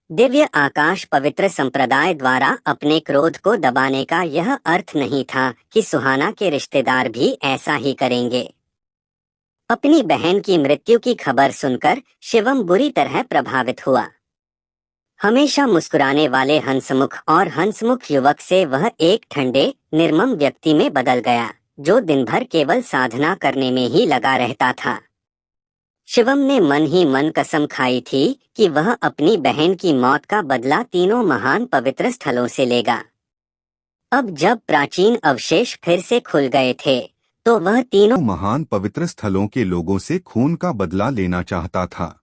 दिव्य आकाश पवित्र संप्रदाय द्वारा अपने क्रोध को दबाने का यह अर्थ नहीं था कि सुहाना के रिश्तेदार भी ऐसा ही करेंगे। अपनी बहन की मृत्यु की खबर सुनकर शिवम बुरी तरह प्रभावित हुआ। हमेशा मुस्कुराने वाले हंसमुख और हंसमुख युवक से वह एक ठंडे निर्मम व्यक्ति में बदल गया, जो दिन भर केवल साधना करने में ही लगा रहता था। शिवम ने मन ही मन कसम खाई थी कि वह अपनी बहन की मौत का बदला तीनों महान पवित्र स्थलों से लेगा। अब जब प्राचीन अवशेष फिर से खुल गए थे तो वह तीनों महान पवित्र स्थलों के लोगों से खून का बदला लेना चाहता था।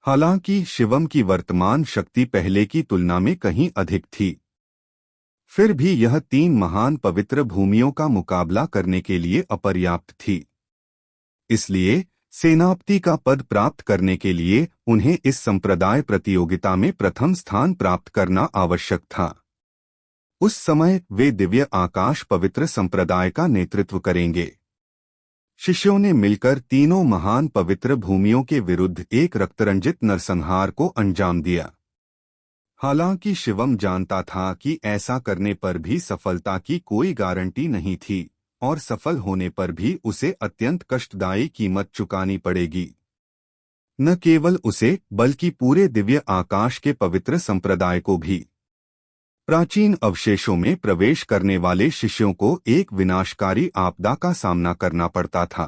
हालांकि शिवम की वर्तमान शक्ति पहले की तुलना में कहीं अधिक थी, फिर भी यह 3 महान पवित्र भूमियों का मुकाबला करने के लिए अपर्याप्त थी। इसलिए सेनापति का पद प्राप्त करने के लिए उन्हें इस संप्रदाय प्रतियोगिता में प्रथम स्थान प्राप्त करना आवश्यक था। उस समय वे दिव्य आकाश पवित्र संप्रदाय का नेतृत्व करेंगे। शिष्यों ने मिलकर तीनों महान पवित्र भूमियों के विरुद्ध एक रक्तरंजित नरसंहार को अंजाम दिया। हालांकि शिवम जानता था कि ऐसा करने पर भी सफलता की कोई गारंटी नहीं थी और सफल होने पर भी उसे अत्यंत कष्टदायी कीमत चुकानी पड़ेगी। न केवल उसे बल्कि पूरे दिव्य आकाश के पवित्र संप्रदाय को भी। प्राचीन अवशेषों में प्रवेश करने वाले शिष्यों को एक विनाशकारी आपदा का सामना करना पड़ता था।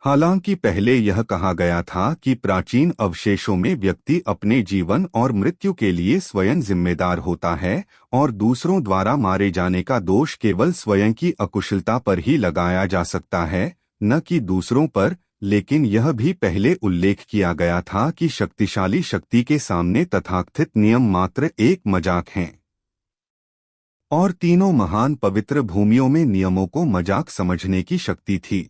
हालांकि पहले यह कहा गया था कि प्राचीन अवशेषों में व्यक्ति अपने जीवन और मृत्यु के लिए स्वयं जिम्मेदार होता है और दूसरों द्वारा मारे जाने का दोष केवल स्वयं की अकुशलता पर ही लगाया जा सकता है, न कि दूसरों पर। लेकिन यह भी पहले उल्लेख किया गया था कि शक्तिशाली शक्ति के सामने तथाकथित नियम मात्र एक मजाक हैं और तीनों महान पवित्र भूमियों में नियमों को मजाक समझने की शक्ति थी।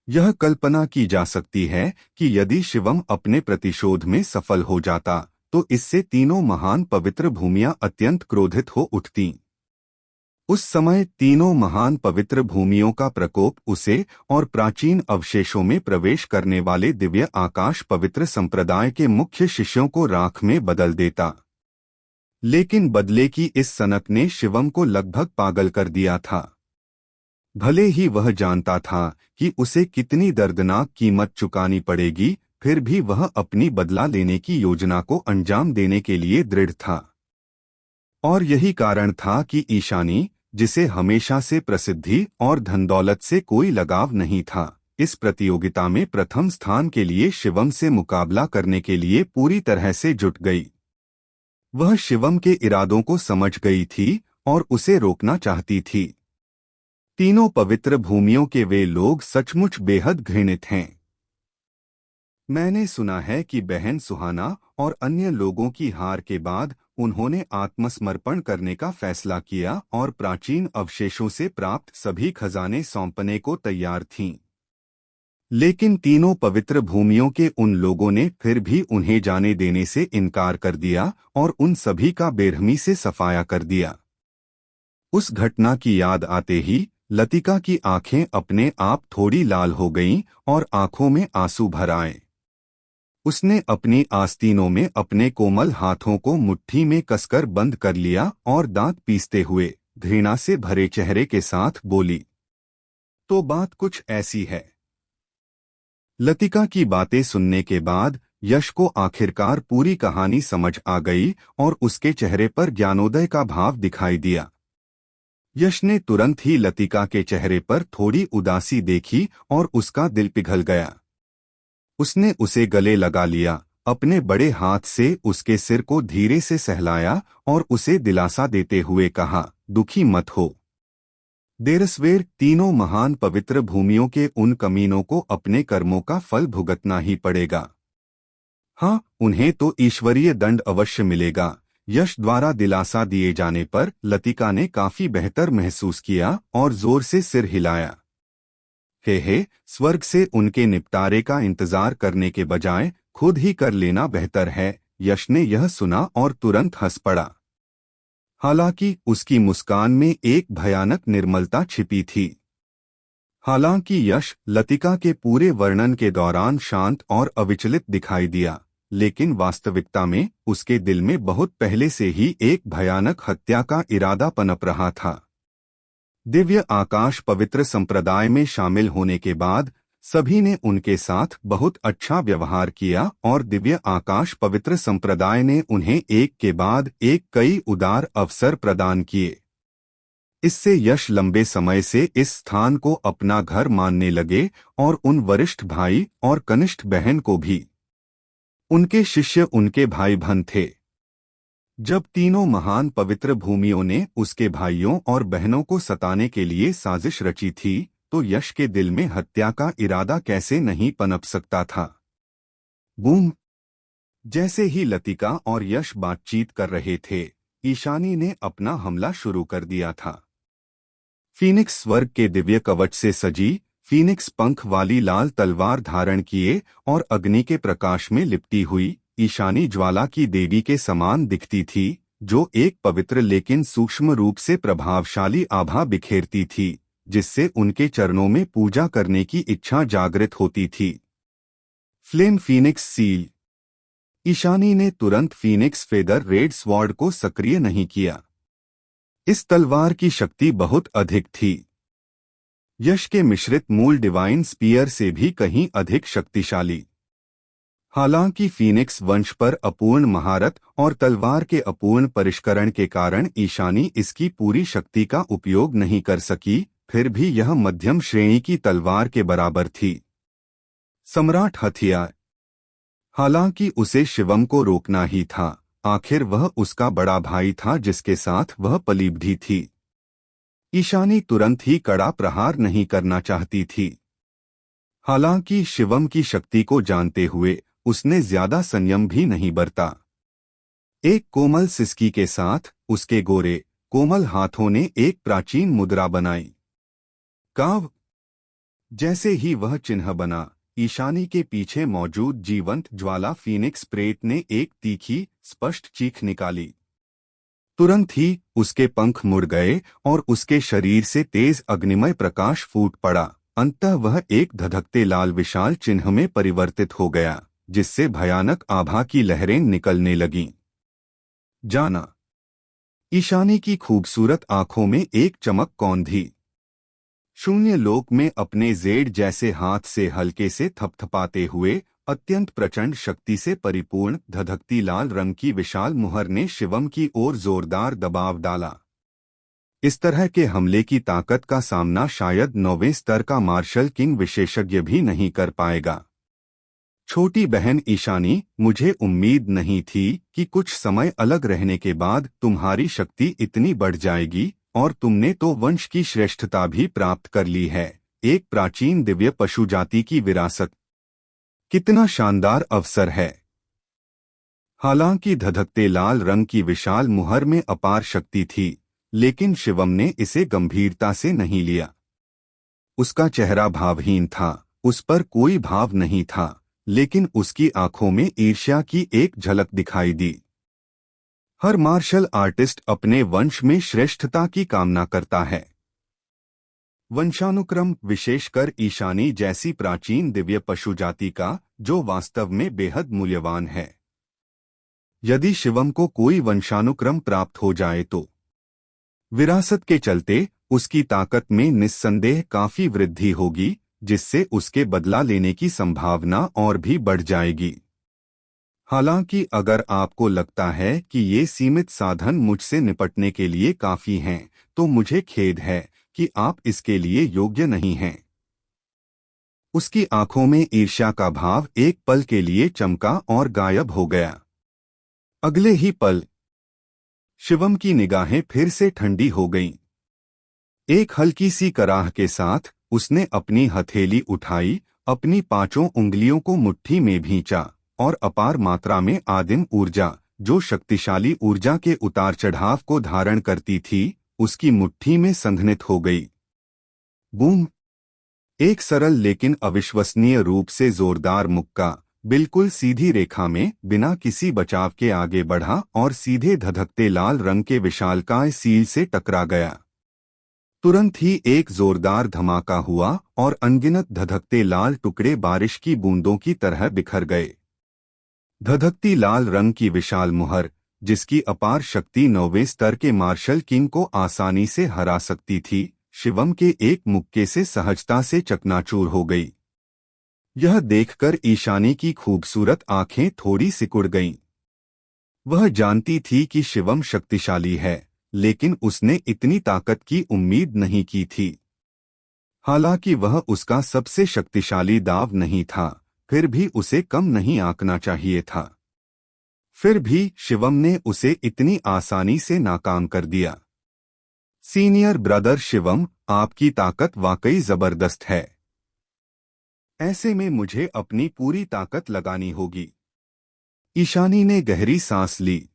यह कल्पना की जा सकती है कि यदि शिवम अपने प्रतिशोध में सफल हो जाता तो इससे तीनों महान पवित्र भूमियां अत्यंत क्रोधित हो उठतीं। उस समय तीनों महान पवित्र भूमियों का प्रकोप उसे और प्राचीन अवशेषों में प्रवेश करने वाले दिव्य आकाश पवित्र संप्रदाय के मुख्य शिष्यों को राख में बदल देता। लेकिन बदले की इस सनक ने शिवम को लगभग पागल कर दिया था। भले ही वह जानता था कि उसे कितनी दर्दनाक कीमत चुकानी पड़ेगी, फिर भी वह अपनी बदला लेने की योजना को अंजाम देने के लिए दृढ़ था। और यही कारण था कि ईशानी, जिसे हमेशा से प्रसिद्धि और धनदौलत से कोई लगाव नहीं था, इस प्रतियोगिता में प्रथम स्थान के लिए शिवम से मुकाबला करने के लिए पूरी तरह से जुट गई। वह शिवम के इरादों को समझ गई थी और उसे रोकना चाहती थी। तीनों पवित्र भूमियों के वे लोग सचमुच बेहद घृणित हैं। मैंने सुना है कि बहन सुहाना और अन्य लोगों की हार के बाद उन्होंने आत्मसमर्पण करने का फैसला किया और प्राचीन अवशेषों से प्राप्त सभी खजाने सौंपने को तैयार थीं। लेकिन तीनों पवित्र भूमियों के उन लोगों ने फिर भी उन्हें जाने देने से इनकार कर दिया और उन सभी का बेरहमी से सफाया कर दिया। उस घटना की याद आते ही लतिका की आंखें अपने आप थोड़ी लाल हो गईं और आंखों में आंसू भर आए। उसने अपनी आस्तीनों में अपने कोमल हाथों को मुट्ठी में कसकर बंद कर लिया और दांत पीसते हुए घृणा से भरे चेहरे के साथ बोली, तो बात कुछ ऐसी है। लतिका की बातें सुनने के बाद यश को आखिरकार पूरी कहानी समझ आ गई और उसके चेहरे पर ज्ञानोदय का भाव दिखाई दिया। यश ने तुरंत ही लतिका के चेहरे पर थोड़ी उदासी देखी और उसका दिल पिघल गया। उसने उसे गले लगा लिया, अपने बड़े हाथ से उसके सिर को धीरे से सहलाया और उसे दिलासा देते हुए कहा, दुखी मत हो। देरसवेर तीनों महान पवित्र भूमियों के उन कमीनों को अपने कर्मों का फल भुगतना ही पड़ेगा। हाँ, उन्हें तो ईश्वरीय दंड अवश्य मिलेगा। यश द्वारा दिलासा दिए जाने पर लतिका ने काफी बेहतर महसूस किया और जोर से सिर हिलाया। हे, स्वर्ग से उनके निपटारे का इंतजार करने के बजाय खुद ही कर लेना बेहतर है। यश ने यह सुना और तुरंत हंस पड़ा। हालांकि उसकी मुस्कान में एक भयानक निर्मलता छिपी थी। हालांकि यश लतिका के पूरे वर्णन के दौरान शांत और अविचलित दिखाई दिया, लेकिन वास्तविकता में उसके दिल में बहुत पहले से ही एक भयानक हत्या का इरादा पनप रहा था। दिव्य आकाश पवित्र संप्रदाय में शामिल होने के बाद सभी ने उनके साथ बहुत अच्छा व्यवहार किया और दिव्य आकाश पवित्र संप्रदाय ने उन्हें एक के बाद एक कई उदार अवसर प्रदान किए। इससे यश लंबे समय से इस स्थान को अपना घर मानने लगे और उन वरिष्ठ भाई और कनिष्ठ बहन को भी। उनके शिष्य उनके भाई बहन थे। जब तीनों महान पवित्र भूमियों ने उसके भाइयों और बहनों को सताने के लिए साजिश रची थी, तो यश के दिल में हत्या का इरादा कैसे नहीं पनप सकता था। बूम! जैसे ही लतिका और यश बातचीत कर रहे थे, ईशानी ने अपना हमला शुरू कर दिया था। फीनिक्स स्वर्ग के दिव्य कवच से सजी, फीनिक्स पंख वाली लाल तलवार धारण किए और अग्नि के प्रकाश में लिपटी हुई ईशानी ज्वाला की देवी के समान दिखती थी, जो एक पवित्र लेकिन सूक्ष्म रूप से प्रभावशाली आभा बिखेरती थी, जिससे उनके चरणों में पूजा करने की इच्छा जागृत होती थी। Flame Phoenix seal. ईशानी ने तुरंत फीनिक्स फेदर रेड स्वॉर्ड को सक्रिय नहीं किया। इस तलवार की शक्ति बहुत अधिक थी, यश के मिश्रित मूल डिवाइन स्पीयर से भी कहीं अधिक शक्तिशाली। हालांकि फीनिक्स वंश पर अपूर्ण महारत और तलवार के अपूर्ण परिष्करण के कारण ईशानी इसकी पूरी शक्ति का उपयोग नहीं कर सकी, फिर भी यह मध्यम श्रेणी की तलवार के बराबर थी। सम्राट हथियार। हालांकि उसे शिवम को रोकना ही था, आखिर वह उसका बड़ा भाई था जिसके साथ वह पलीबढ़ी थी। ईशानी तुरंत ही कड़ा प्रहार नहीं करना चाहती थी। हालांकि शिवम की शक्ति को जानते हुए उसने ज्यादा संयम भी नहीं बरता। एक कोमल सिसकी के साथ उसके गोरे कोमल हाथों ने एक प्राचीन मुद्रा बनाई। काव। जैसे ही वह चिन्ह बना, ईशानी के पीछे मौजूद जीवंत ज्वाला फीनिक्स प्रेत ने एक तीखी, स्पष्ट चीख निकाली। तुरंत ही उसके पंख मुड़ गए और उसके शरीर से तेज अग्निमय प्रकाश फूट पड़ा। अंततः वह एक धधकते लाल विशाल चिन्ह में परिवर्तित हो गया, जिससे भयानक आभा की लहरें निकलने लगीं। जाना। ईशानी की खूबसूरत आंखों में एक चमक कौंधी। शून्य लोक में अपने जेड जैसे हाथ से हल्के से थपथपाते हुए अत्यंत प्रचंड शक्ति से परिपूर्ण धधकती लाल रंग की विशाल मुहर ने शिवम की ओर जोरदार दबाव डाला। इस तरह के हमले की ताकत का सामना शायद 9वें स्तर का मार्शल किंग विशेषज्ञ भी नहीं कर पाएगा। छोटी बहन ईशानी, मुझे उम्मीद नहीं थी कि कुछ समय अलग रहने के बाद तुम्हारी शक्ति इतनी बढ़ जाएगी, और तुमने तो वंश की श्रेष्ठता भी प्राप्त कर ली है, एक प्राचीन दिव्य पशु जाति की विरासत। कितना शानदार अवसर है। हालांकि धधकते लाल रंग की विशाल मुहर में अपार शक्ति थी, लेकिन शिवम ने इसे गंभीरता से नहीं लिया। उसका चेहरा भावहीन था, उस पर कोई भाव नहीं था, लेकिन उसकी आंखों में ईर्ष्या की एक झलक दिखाई दी। हर मार्शल आर्टिस्ट अपने वंश में श्रेष्ठता की कामना करता है। वंशानुक्रम, विशेषकर ईशानी जैसी प्राचीन दिव्य पशु जाति का, जो वास्तव में बेहद मूल्यवान है। यदि शिवम को कोई वंशानुक्रम प्राप्त हो जाए तो विरासत के चलते उसकी ताकत में निस्संदेह काफी वृद्धि होगी, जिससे उसके बदला लेने की संभावना और भी बढ़ जाएगी। हालांकि अगर आपको लगता है कि ये सीमित साधन मुझसे निपटने के लिए काफी हैं, तो मुझे खेद है कि आप इसके लिए योग्य नहीं हैं। उसकी आंखों में ईर्ष्या का भाव एक पल के लिए चमका और गायब हो गया। अगले ही पल शिवम की निगाहें फिर से ठंडी हो गईं। एक हल्की सी कराह के साथ उसने अपनी हथेली उठाई, अपनी 5 उंगलियों को मुट्ठी में भींचा, और अपार मात्रा में आदिम ऊर्जा, जो शक्तिशाली ऊर्जा के उतार चढ़ाव को धारण करती थी, उसकी मुट्ठी में संघनित हो गई। बूम! एक सरल लेकिन अविश्वसनीय रूप से जोरदार मुक्का बिल्कुल सीधी रेखा में, बिना किसी बचाव के आगे बढ़ा और सीधे धधकते लाल रंग के विशालकाय सील से टकरा गया। तुरंत ही एक जोरदार धमाका हुआ और अनगिनत धधकते लाल टुकड़े बारिश की बूंदों की तरह बिखर गए। धधकती लाल रंग की विशाल मुहर, जिसकी अपार शक्ति 9वें स्तर के मार्शल किंग को आसानी से हरा सकती थी, शिवम के एक मुक्के से सहजता से चकनाचूर हो गई। यह देखकर ईशानी की खूबसूरत आंखें थोड़ी सिकुड़ गईं। वह जानती थी कि शिवम शक्तिशाली है, लेकिन उसने इतनी ताकत की उम्मीद नहीं की थी। हालांकि वह उसका सबसे शक्तिशाली दाव नहीं था, फिर भी उसे कम नहीं आंकना चाहिए था। फिर भी शिवम ने उसे इतनी आसानी से नाकाम कर दिया। सीनियर ब्रदर शिवम, आपकी ताकत वाकई जबरदस्त है। ऐसे में मुझे अपनी पूरी ताकत लगानी होगी। ईशानी ने गहरी सांस ली।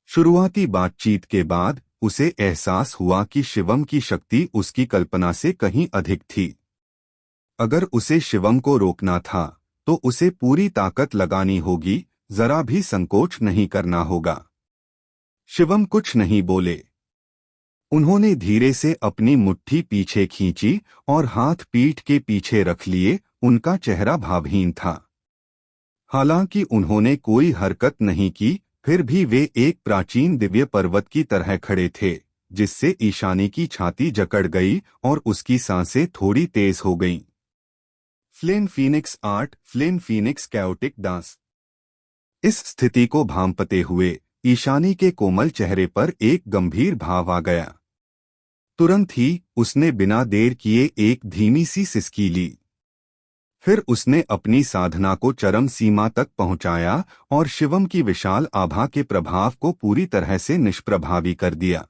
शुरुआती बातचीत के बाद उसे एहसास हुआ कि शिवम की शक्ति उसकी कल्पना से कहीं अधिक थी। अगर उसे शिवम को रोकना था, तो उसे पूरी ताकत लगानी होगी, जरा भी संकोच नहीं करना होगा। शिवम कुछ नहीं बोले। उन्होंने धीरे से अपनी मुट्ठी पीछे खींची और हाथ पीठ के पीछे रख लिए। उनका चेहरा भावहीन था। हालांकि उन्होंने कोई हरकत नहीं की, फिर भी वे एक प्राचीन दिव्य पर्वत की तरह खड़े थे, जिससे ईशानी की छाती जकड़ गई और उसकी सांसें थोड़ी तेज हो गईं। Flame Phoenix art, flame Phoenix chaotic dance. इस स्थिति को भांपते हुए ईशानी के कोमल चेहरे पर एक गंभीर भाव आ गया। तुरंत ही उसने बिना देर किए एक धीमी सी सिसकी ली। फिर उसने अपनी साधना को चरम सीमा तक पहुंचाया और शिवम की विशाल आभा के प्रभाव को पूरी तरह से निष्प्रभावी कर दिया।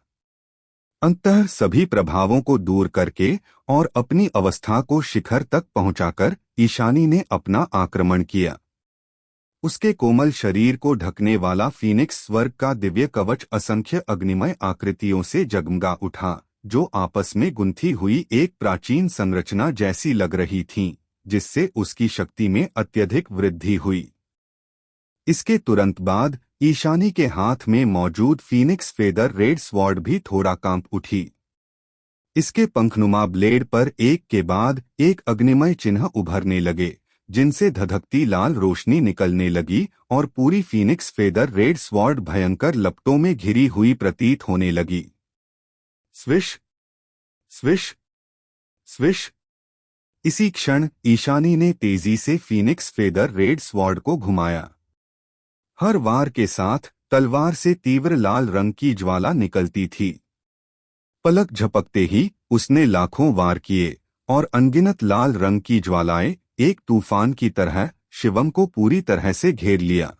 अंततः सभी प्रभावों को दूर करके और अपनी अवस्था को शिखर तक पहुंचाकर ईशानी ने अपना आक्रमण किया। उसके कोमल शरीर को ढकने वाला फीनिक्स स्वर्ग का दिव्य कवच असंख्य अग्निमय आकृतियों से जगमगा उठा, जो आपस में गुंथी हुई एक प्राचीन संरचना जैसी लग रही थीं, जिससे उसकी शक्ति में अत्यधिक वृद्धि हुई। इसके तुरंत बाद ईशानी के हाथ में मौजूद फीनिक्स फेदर रेड स्वॉर्ड भी थोड़ा कांप उठी। इसके पंखनुमा ब्लेड पर एक के बाद एक अग्निमय चिन्ह उभरने लगे, जिनसे धधकती लाल रोशनी निकलने लगी और पूरी फीनिक्स फेदर रेड स्वॉर्ड भयंकर लपटों में घिरी हुई प्रतीत होने लगी। Swish swish swish. इसी क्षण ईशानी ने तेजी से फीनिक्स फेदर रेड स्वॉर्ड को घुमाया। हर वार के साथ तलवार से तीव्र लाल रंग की ज्वाला निकलती थी। पलक झपकते ही उसने लाखों वार किए और अनगिनत लाल रंग की ज्वालाएं एक तूफान की तरह शिवम को पूरी तरह से घेर लिया।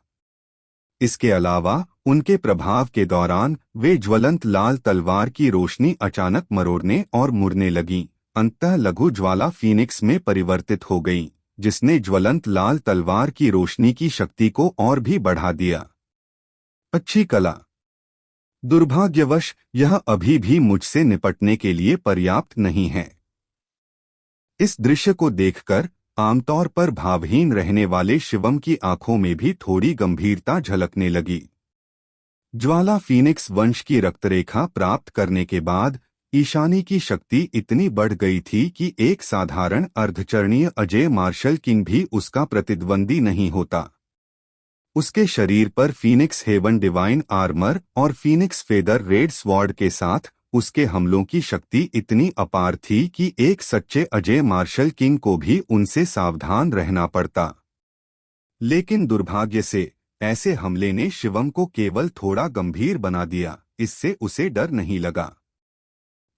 इसके अलावा उनके प्रभाव के दौरान वे ज्वलंत लाल तलवार की रोशनी अचानक मरोड़ने और मुड़ने लगीं। अंततः लघु ज्वाला फीनिक्स में परिवर्तित हो गई, जिसने ज्वलंत लाल तलवार की रोशनी की शक्ति को और भी बढ़ा दिया। अच्छी कला। दुर्भाग्यवश यह अभी भी मुझसे निपटने के लिए पर्याप्त नहीं है। इस दृश्य को देखकर आमतौर पर भावहीन रहने वाले शिवम की आंखों में भी थोड़ी गंभीरता झलकने लगी। ज्वाला फीनिक्स वंश की रक्तरेखा प्राप्त करने के बाद ईशानी की शक्ति इतनी बढ़ गई थी कि एक साधारण अर्धचरणीय अजय मार्शल किंग भी उसका प्रतिद्वंदी नहीं होता। उसके शरीर पर फीनिक्स हेवन डिवाइन आर्मर और फीनिक्स फेदर रेड स्वॉर्ड के साथ उसके हमलों की शक्ति इतनी अपार थी कि एक सच्चे अजय मार्शल किंग को भी उनसे सावधान रहना पड़ता। लेकिन दुर्भाग्य से ऐसे हमले ने शिवम को केवल थोड़ा गंभीर बना दिया। इससे उसे डर नहीं लगा।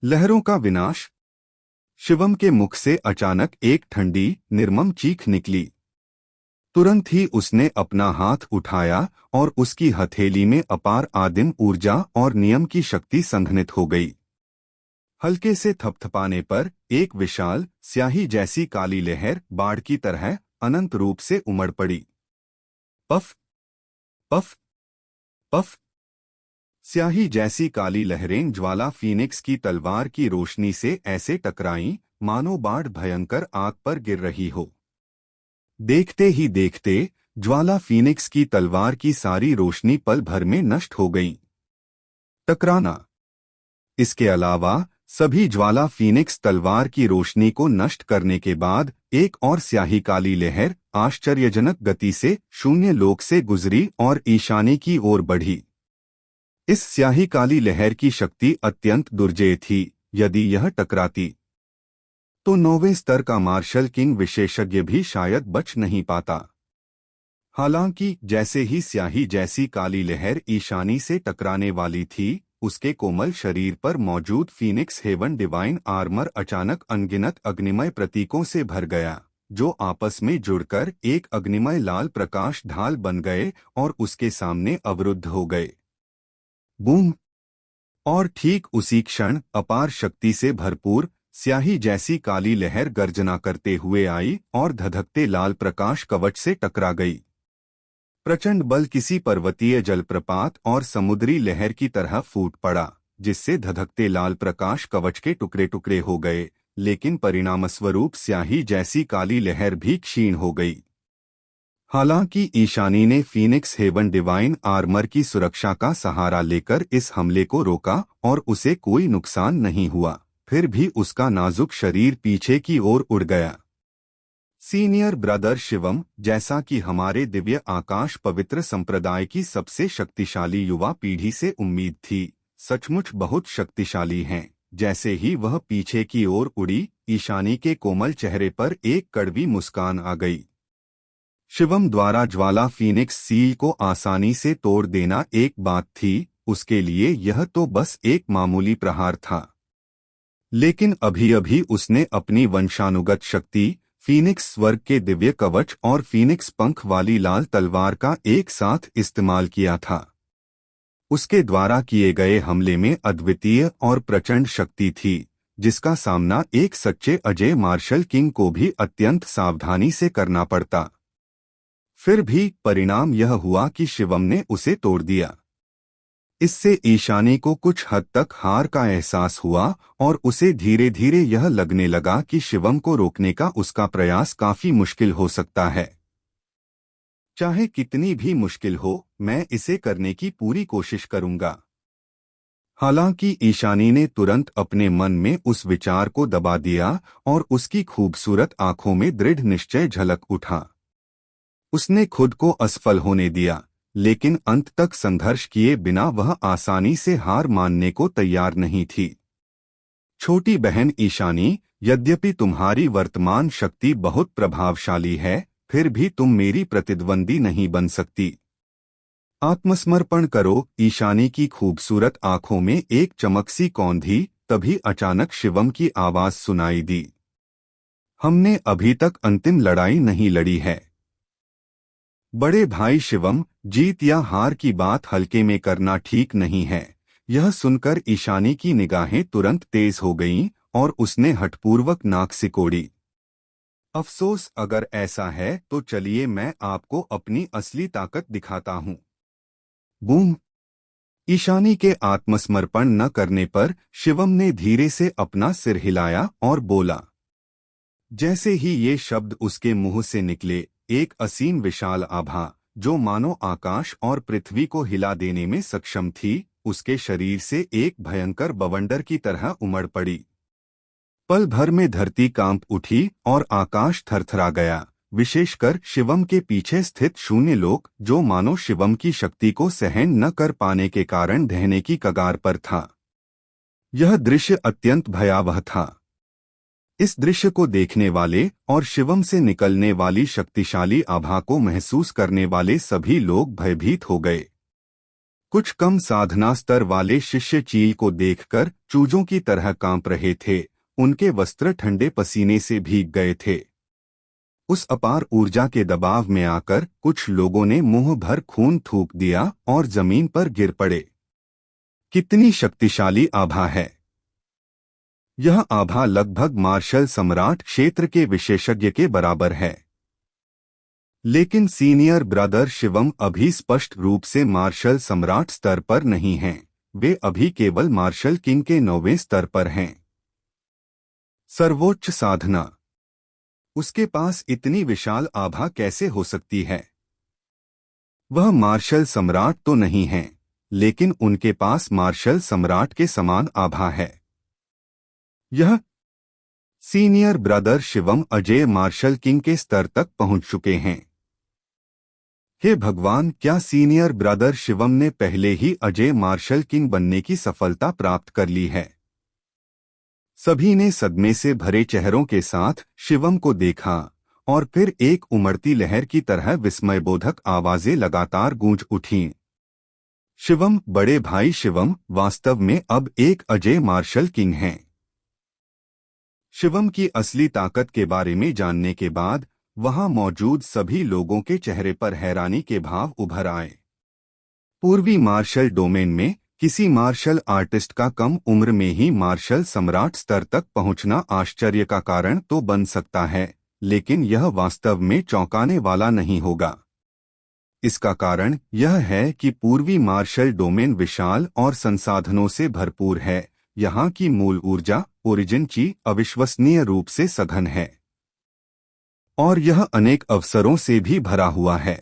लहरों का विनाश। शिवम के मुख से अचानक एक ठंडी निर्मम चीख निकली। तुरंत ही उसने अपना हाथ उठाया और उसकी हथेली में अपार आदिम ऊर्जा और नियम की शक्ति संघनित हो गई। हल्के से थपथपाने पर एक विशाल स्याही जैसी काली लहर बाढ़ की तरह अनंत रूप से उमड़ पड़ी। Puff puff puff. स्याही जैसी काली लहरें ज्वाला फीनिक्स की तलवार की रोशनी से ऐसे टकराईं मानो बाढ़ भयंकर आग पर गिर रही हो। देखते ही देखते ज्वाला फीनिक्स की तलवार की सारी रोशनी पल भर में नष्ट हो गई। टकराना। इसके अलावा सभी ज्वाला फीनिक्स तलवार की रोशनी को नष्ट करने के बाद एक और स्याही काली लहर आश्चर्यजनक गति से शून्य लोक से गुजरी और ईशानी की ओर बढ़ी। इस स्याही काली लहर की शक्ति अत्यंत दुर्जेय थी। यदि यह टकराती तो 9वें स्तर का मार्शल किंग विशेषज्ञ भी शायद बच नहीं पाता। हालांकि जैसे ही स्याही जैसी काली लहर ईशानी से टकराने वाली थी, उसके कोमल शरीर पर मौजूद फीनिक्स हेवन डिवाइन आर्मर अचानक अनगिनत अग्निमय प्रतीकों से भर गया, जो आपस में जुड़कर एक अग्निमय लाल प्रकाश ढाल बन गए और उसके सामने अवरुद्ध हो गए। बूम! और ठीक उसी क्षण अपार शक्ति से भरपूर स्याही जैसी काली लहर गर्जना करते हुए आई और धधकते लाल प्रकाश कवच से टकरा गई। प्रचंड बल किसी पर्वतीय जलप्रपात और समुद्री लहर की तरह फूट पड़ा, जिससे धधकते लाल प्रकाश कवच के टुकड़े टुकड़े हो गए, लेकिन परिणामस्वरूप स्याही जैसी काली लहर भी क्षीण हो गई। हालांकि ईशानी ने फीनिक्स हेवन डिवाइन आर्मर की सुरक्षा का सहारा लेकर इस हमले को रोका और उसे कोई नुकसान नहीं हुआ, फिर भी उसका नाजुक शरीर पीछे की ओर उड़ गया। सीनियर ब्रदर शिवम, जैसा कि हमारे दिव्य आकाश पवित्र संप्रदाय की सबसे शक्तिशाली युवा पीढ़ी से उम्मीद थी, सचमुच बहुत शक्तिशाली हैं। जैसे ही वह पीछे की ओर उड़ी, ईशानी के कोमल चेहरे पर एक कड़वी मुस्कान आ गई। शिवम द्वारा ज्वाला फीनिक्स सील को आसानी से तोड़ देना एक बात थी, उसके लिए यह तो बस एक मामूली प्रहार था। लेकिन अभी अभी उसने अपनी वंशानुगत शक्ति, फीनिक्स स्वर्ग के दिव्य कवच और फीनिक्स पंख वाली लाल तलवार का एक साथ इस्तेमाल किया था। उसके द्वारा किए गए हमले में अद्वितीय और प्रचंड शक्ति थी, जिसका सामना एक सच्चे अजय मार्शल किंग को भी अत्यंत सावधानी से करना पड़ता। फिर भी परिणाम यह हुआ कि शिवम ने उसे तोड़ दिया। इससे ईशानी को कुछ हद तक हार का एहसास हुआ और उसे धीरे धीरे यह लगने लगा कि शिवम को रोकने का उसका प्रयास काफी मुश्किल हो सकता है। चाहे कितनी भी मुश्किल हो, मैं इसे करने की पूरी कोशिश करूंगा। हालांकि ईशानी ने तुरंत अपने मन में उस विचार को दबा दिया और उसकी खूबसूरत आंखों में दृढ़ निश्चय झलक उठा। उसने खुद को असफल होने दिया, लेकिन अंत तक संघर्ष किए बिना वह आसानी से हार मानने को तैयार नहीं थी। छोटी बहन ईशानी, यद्यपि तुम्हारी वर्तमान शक्ति बहुत प्रभावशाली है, फिर भी तुम मेरी प्रतिद्वंदी नहीं बन सकती। आत्मसमर्पण करो। ईशानी की खूबसूरत आंखों में एक चमक सी कौंधी। तभी अचानक शिवम की आवाज सुनाई दी। हमने अभी तक अंतिम लड़ाई नहीं लड़ी है। बड़े भाई शिवम, जीत या हार की बात हल्के में करना ठीक नहीं है। यह सुनकर ईशानी की निगाहें तुरंत तेज हो गईं और उसने हठपूर्वक नाक सिकोड़ी। अफसोस, अगर ऐसा है तो चलिए मैं आपको अपनी असली ताकत दिखाता हूँ। बूम! ईशानी के आत्मसमर्पण न करने पर शिवम ने धीरे से अपना सिर हिलाया और बोला। जैसे ही ये शब्द उसके मुंह से निकले, एक असीम विशाल आभा, जो मानो आकाश और पृथ्वी को हिला देने में सक्षम थी, उसके शरीर से एक भयंकर बवंडर की तरह उमड़ पड़ी। पल भर में धरती कांप उठी और आकाश थरथरा गया, विशेषकर शिवम के पीछे स्थित शून्य लोक, जो मानो शिवम की शक्ति को सहन न कर पाने के कारण ढहने की कगार पर था। यह दृश्य अत्यंत भयावह था। इस दृश्य को देखने वाले और शिवम से निकलने वाली शक्तिशाली आभा को महसूस करने वाले सभी लोग भयभीत हो गए। कुछ कम साधना स्तर वाले शिष्य चील को देखकर चूजों की तरह कांप रहे थे। उनके वस्त्र ठंडे पसीने से भीग गए थे। उस अपार ऊर्जा के दबाव में आकर कुछ लोगों ने मुंह भर खून थूक दिया और जमीन पर गिर पड़े। कितनी शक्तिशाली आभा है! यह आभा लगभग मार्शल सम्राट क्षेत्र के विशेषज्ञ के बराबर है। लेकिन सीनियर ब्रदर शिवम अभी स्पष्ट रूप से मार्शल सम्राट स्तर पर नहीं हैं। वे अभी केवल मार्शल किंग के 9वें स्तर पर हैं। सर्वोच्च साधना। उसके पास इतनी विशाल आभा कैसे हो सकती है? वह मार्शल सम्राट तो नहीं है, लेकिन उनके पास मार्शल सम्राट के समान आभा है। यह senior brother Shivam Ajay martial king के स्तर तक पहुंच चुके हैं। हे भगवान, क्या सीनियर ब्रदर शिवम ने पहले ही अजय मार्शल किंग बनने की सफलता प्राप्त कर ली है? सभी ने सदमे से भरे चेहरों के साथ शिवम को देखा और फिर एक उमड़ती लहर की तरह विस्मयबोधक आवाजें लगातार गूंज उठीं। शिवम, बड़े भाई शिवम, वास्तव में अब एक अजय मार्शल किंग हैं। शिवम की असली ताकत के बारे में जानने के बाद वहां मौजूद सभी लोगों के चेहरे पर हैरानी के भाव उभर आए। पूर्वी मार्शल डोमेन में किसी मार्शल आर्टिस्ट का कम उम्र में ही मार्शल सम्राट स्तर तक पहुंचना आश्चर्य का कारण तो बन सकता है, लेकिन यह वास्तव में चौंकाने वाला नहीं होगा। इसका कारण यह है कि पूर्वी मार्शल डोमेन विशाल और संसाधनों से भरपूर है। यहाँ की मूल ऊर्जा, ओरिजिन ची, अविश्वसनीय रूप से सघन है और यह अनेक अवसरों से भी भरा हुआ है।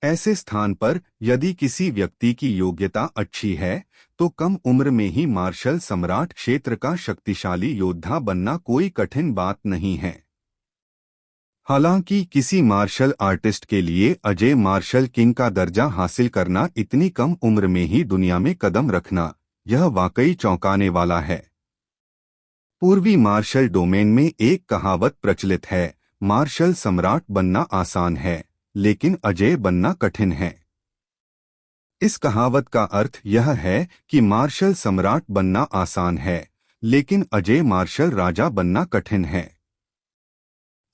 ऐसे स्थान पर यदि किसी व्यक्ति की योग्यता अच्छी है, तो कम उम्र में ही मार्शल सम्राट क्षेत्र का शक्तिशाली योद्धा बनना कोई कठिन बात नहीं है। हालांकि किसी मार्शल आर्टिस्ट के लिए अजय मार्शल किंग का दर्जा हासिल करना, इतनी कम उम्र में ही दुनिया में कदम रखना, यह वाकई चौंकाने वाला है। पूर्वी मार्शल डोमेन में एक कहावत प्रचलित है, मार्शल सम्राट बनना आसान है, लेकिन अजय बनना कठिन है। इस कहावत का अर्थ यह है कि मार्शल सम्राट बनना आसान है, लेकिन अजय मार्शल राजा बनना कठिन है।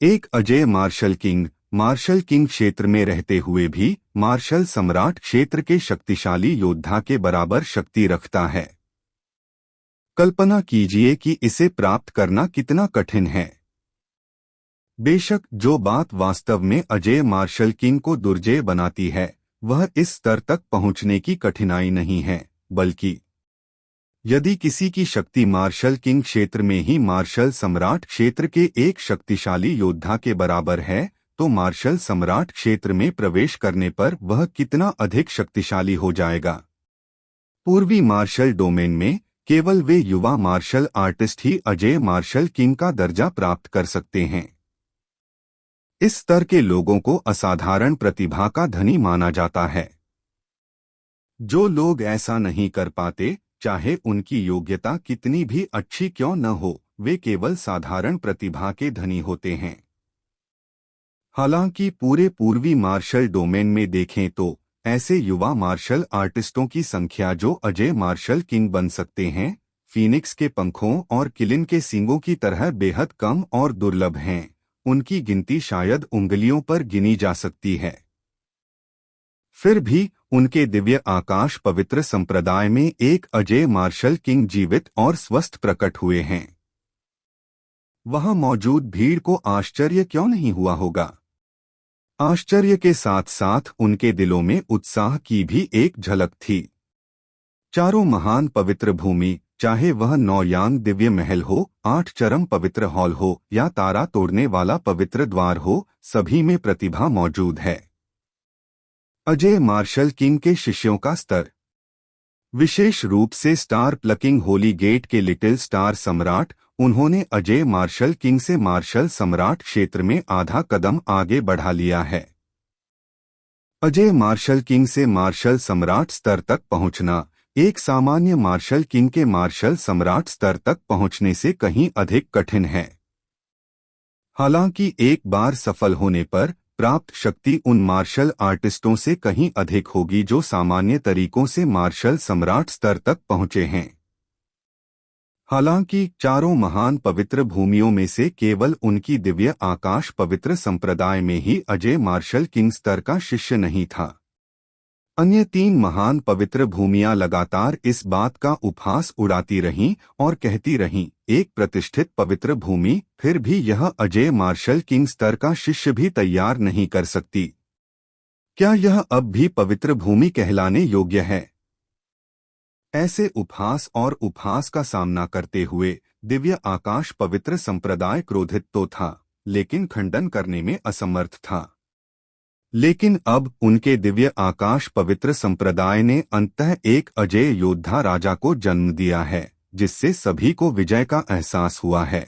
एक अजय मार्शल किंग क्षेत्र में रहते हुए भी मार्शल सम्राट क्षेत्र के शक्तिशाली योद्धा के बराबर शक्ति रखता है। कल्पना कीजिए कि इसे प्राप्त करना कितना कठिन है। बेशक जो बात वास्तव में अजय मार्शल किंग को दुर्जय बनाती है, वह इस स्तर तक पहुंचने की कठिनाई नहीं है, बल्कि यदि किसी की शक्ति मार्शल किंग क्षेत्र में ही मार्शल सम्राट क्षेत्र के एक शक्तिशाली योद्धा के बराबर है, तो मार्शल सम्राट क्षेत्र में प्रवेश करने पर वह कितना अधिक शक्तिशाली हो जाएगा। पूर्वी मार्शल डोमेन में केवल वे युवा मार्शल आर्टिस्ट ही अजय मार्शल किंग का दर्जा प्राप्त कर सकते हैं। इस स्तर के लोगों को असाधारण प्रतिभा का धनी माना जाता है। जो लोग ऐसा नहीं कर पाते, चाहे उनकी योग्यता कितनी भी अच्छी क्यों न हो, वे केवल साधारण प्रतिभा के धनी होते हैं। हालांकि पूरे पूर्वी मार्शल डोमेन में देखें तो ऐसे युवा मार्शल आर्टिस्टों की संख्या जो अजय मार्शल किंग बन सकते हैं, फीनिक्स के पंखों और किलिन के सींगों की तरह बेहद कम और दुर्लभ हैं। उनकी गिनती शायद उंगलियों पर गिनी जा सकती है। फिर भी उनके दिव्य आकाश पवित्र संप्रदाय में एक अजय मार्शल किंग जीवित और स्वस्थ प्रकट हुए हैं। वहां मौजूद भीड़ को आश्चर्य क्यों नहीं हुआ होगा? आश्चर्य के साथ साथ उनके दिलों में उत्साह की भी एक झलक थी। चारों महान पवित्र भूमि, चाहे वह 9 यांग दिव्य महल हो, 8 चरम पवित्र हॉल हो या तारा तोड़ने वाला पवित्र द्वार हो, सभी में प्रतिभा मौजूद है। अजय मार्शल किंग के शिष्यों का स्तर, विशेष रूप से स्टार प्लकिंग होली गेट के लिटिल स्टार सम्राट, उन्होंने अजय मार्शल किंग से मार्शल सम्राट क्षेत्र में आधा कदम आगे बढ़ा लिया है। अजय मार्शल किंग से मार्शल सम्राट स्तर तक पहुंचना एक सामान्य मार्शल किंग के मार्शल सम्राट स्तर तक पहुंचने से कहीं अधिक कठिन है। हालांकि एक बार सफल होने पर प्राप्त शक्ति उन मार्शल आर्टिस्टों से कहीं अधिक होगी जो सामान्य तरीकों से मार्शल सम्राट स्तर तक पहुंचे हैं। हालांकि चारों महान पवित्र भूमियों में से केवल उनकी दिव्य आकाश पवित्र संप्रदाय में ही अजय मार्शल किंग स्तर का शिष्य नहीं था। अन्य 3 महान पवित्र भूमियां लगातार इस बात का उपहास उड़ाती रहीं और कहती रहीं, एक प्रतिष्ठित पवित्र भूमि फिर भी यह अजय मार्शल किंग स्तर का शिष्य भी तैयार नहीं कर सकती। क्या यह अब भी पवित्र भूमि कहलाने योग्य है? ऐसे उपहास और उपहास का सामना करते हुए दिव्य आकाश पवित्र संप्रदाय क्रोधित तो था, लेकिन खंडन करने में असमर्थ था। लेकिन अब उनके दिव्य आकाश पवित्र संप्रदाय ने अंततः एक अजेय योद्धा राजा को जन्म दिया है, जिससे सभी को विजय का एहसास हुआ है।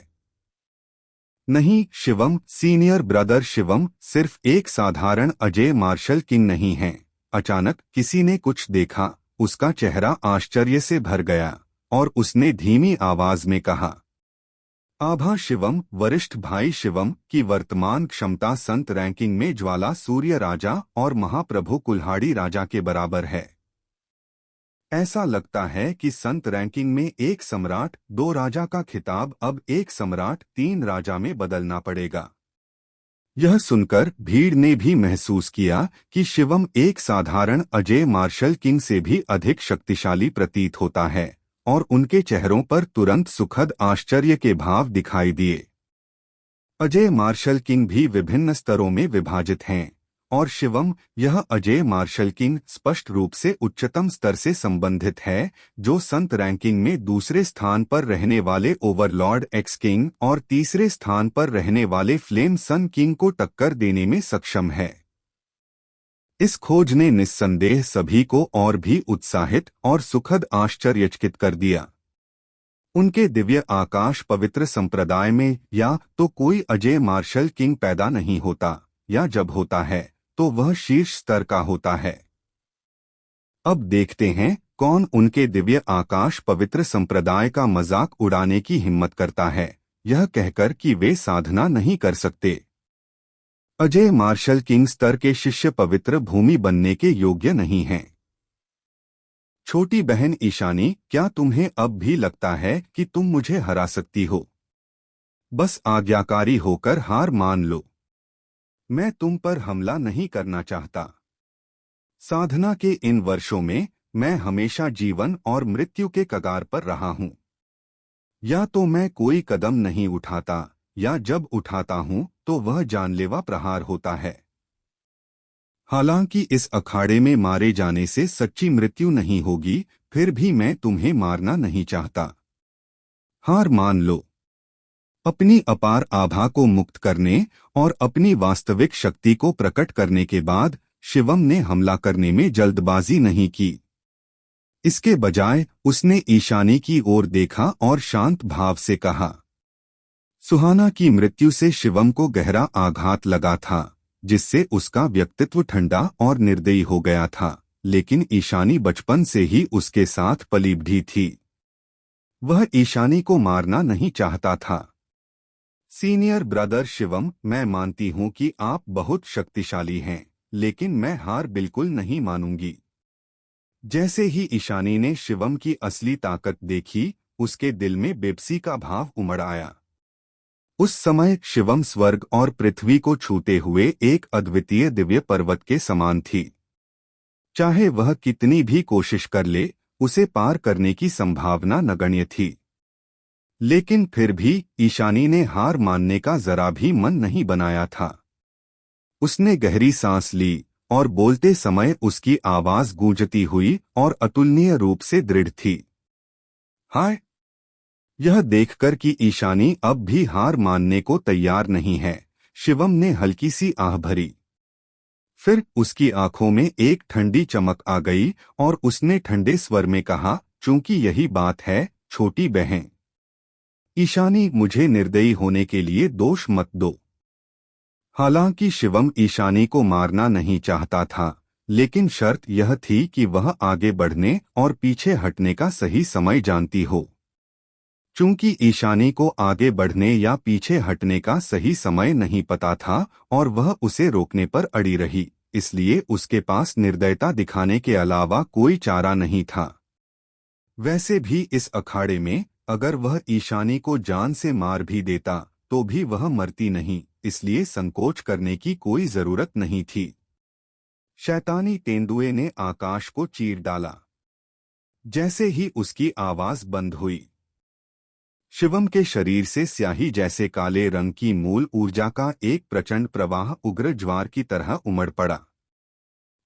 नहीं, शिवम सीनियर ब्रदर शिवम सिर्फ एक साधारण अजय मार्शल किंग नहीं है। अचानक किसी ने कुछ देखा, उसका चेहरा आश्चर्य से भर गया और उसने धीमी आवाज में कहा, आभा शिवम वरिष्ठ भाई शिवम की वर्तमान क्षमता संत रैंकिंग में ज्वाला सूर्य राजा और महाप्रभु कुल्हाड़ी राजा के बराबर है। ऐसा लगता है कि संत रैंकिंग में एक सम्राट 2 राजा का खिताब अब एक सम्राट 3 राजा में बदलना पड़ेगा। यह सुनकर भीड़ ने भी महसूस किया कि शिवम एक साधारण अजय मार्शल किंग से भी अधिक शक्तिशाली प्रतीत होता है और उनके चेहरों पर तुरंत सुखद आश्चर्य के भाव दिखाई दिए। अजय मार्शल किंग भी विभिन्न स्तरों में विभाजित हैं और शिवम यह अजय मार्शल किंग स्पष्ट रूप से उच्चतम स्तर से संबंधित है, जो संत रैंकिंग में दूसरे स्थान पर रहने वाले ओवरलॉर्ड एक्स किंग और तीसरे स्थान पर रहने वाले फ्लेम सन किंग को टक्कर देने में सक्षम है। इस खोज ने निस्संदेह सभी को और भी उत्साहित और सुखद आश्चर्यचकित कर दिया। उनके दिव्य आकाश पवित्र संप्रदाय में या तो कोई अजय मार्शल किंग पैदा नहीं होता, या जब होता है तो वह शीर्ष स्तर का होता है। अब देखते हैं कौन उनके दिव्य आकाश पवित्र संप्रदाय का मजाक उड़ाने की हिम्मत करता है, यह कहकर कि वे साधना नहीं कर सकते। अजय मार्शल किंग स्तर के शिष्य पवित्र भूमि बनने के योग्य नहीं हैं। छोटी बहन ईशानी, क्या तुम्हें अब भी लगता है कि तुम मुझे हरा सकती हो? बस आज्ञाकारी होकर हार मान लो। मैं तुम पर हमला नहीं करना चाहता। साधना के इन वर्षों में मैं हमेशा जीवन और मृत्यु के कगार पर रहा हूं। या तो मैं कोई कदम नहीं उठाता, या जब उठाता हूं तो वह जानलेवा प्रहार होता है। हालांकि इस अखाड़े में मारे जाने से सच्ची मृत्यु नहीं होगी, फिर भी मैं तुम्हें मारना नहीं चाहता। हार मान लो। अपनी अपार आभा को मुक्त करने और अपनी वास्तविक शक्ति को प्रकट करने के बाद शिवम ने हमला करने में जल्दबाजी नहीं की। इसके बजाय उसने ईशानी की ओर देखा और शांत भाव से कहा। सुहाना की मृत्यु से शिवम को गहरा आघात लगा था, जिससे उसका व्यक्तित्व ठंडा और निर्दयी हो गया था, लेकिन ईशानी बचपन से ही उसके साथ पली बढ़ी थी। वह ईशानी को मारना नहीं चाहता था। सीनियर ब्रदर शिवम, मैं मानती हूं कि आप बहुत शक्तिशाली हैं, लेकिन मैं हार बिल्कुल नहीं मानूंगी। जैसे ही ईशानी ने शिवम की असली ताकत देखी, उसके दिल में बेबसी का भाव उमड़ आया। उस समय शिवम स्वर्ग और पृथ्वी को छूते हुए एक अद्वितीय दिव्य पर्वत के समान थी। चाहे वह कितनी भी कोशिश कर ले, उसे पार करने की संभावना नगण्य थी। लेकिन फिर भी ईशानी ने हार मानने का जरा भी मन नहीं बनाया था। उसने गहरी सांस ली और बोलते समय उसकी आवाज गूंजती हुई और अतुलनीय रूप से दृढ़ थी। हाय! यह देखकर कि ईशानी अब भी हार मानने को तैयार नहीं है, शिवम ने हल्की सी आह भरी। फिर उसकी आंखों में एक ठंडी चमक आ गई और उसने ठंडे स्वर में कहा, चूंकि यही बात है, छोटी बहन ईशानी, मुझे निर्दयी होने के लिए दोष मत दो। हालांकि शिवम ईशानी को मारना नहीं चाहता था, लेकिन शर्त यह थी कि वह आगे बढ़ने और पीछे हटने का सही समय जानती हो। चूंकि ईशानी को आगे बढ़ने या पीछे हटने का सही समय नहीं पता था और वह उसे रोकने पर अड़ी रही, इसलिए उसके पास निर्दयता दिखाने के अलावा कोई चारा नहीं था। वैसे भी इस अखाड़े में अगर वह ईशानी को जान से मार भी देता तो भी वह मरती नहीं, इसलिए संकोच करने की कोई जरूरत नहीं थी। शैतानी तेंदुए ने आकाश को चीर डाला। जैसे ही उसकी आवाज बंद हुई, शिवम के शरीर से स्याही जैसे काले रंग की मूल ऊर्जा का एक प्रचंड प्रवाह उग्र ज्वार की तरह उमड़ पड़ा।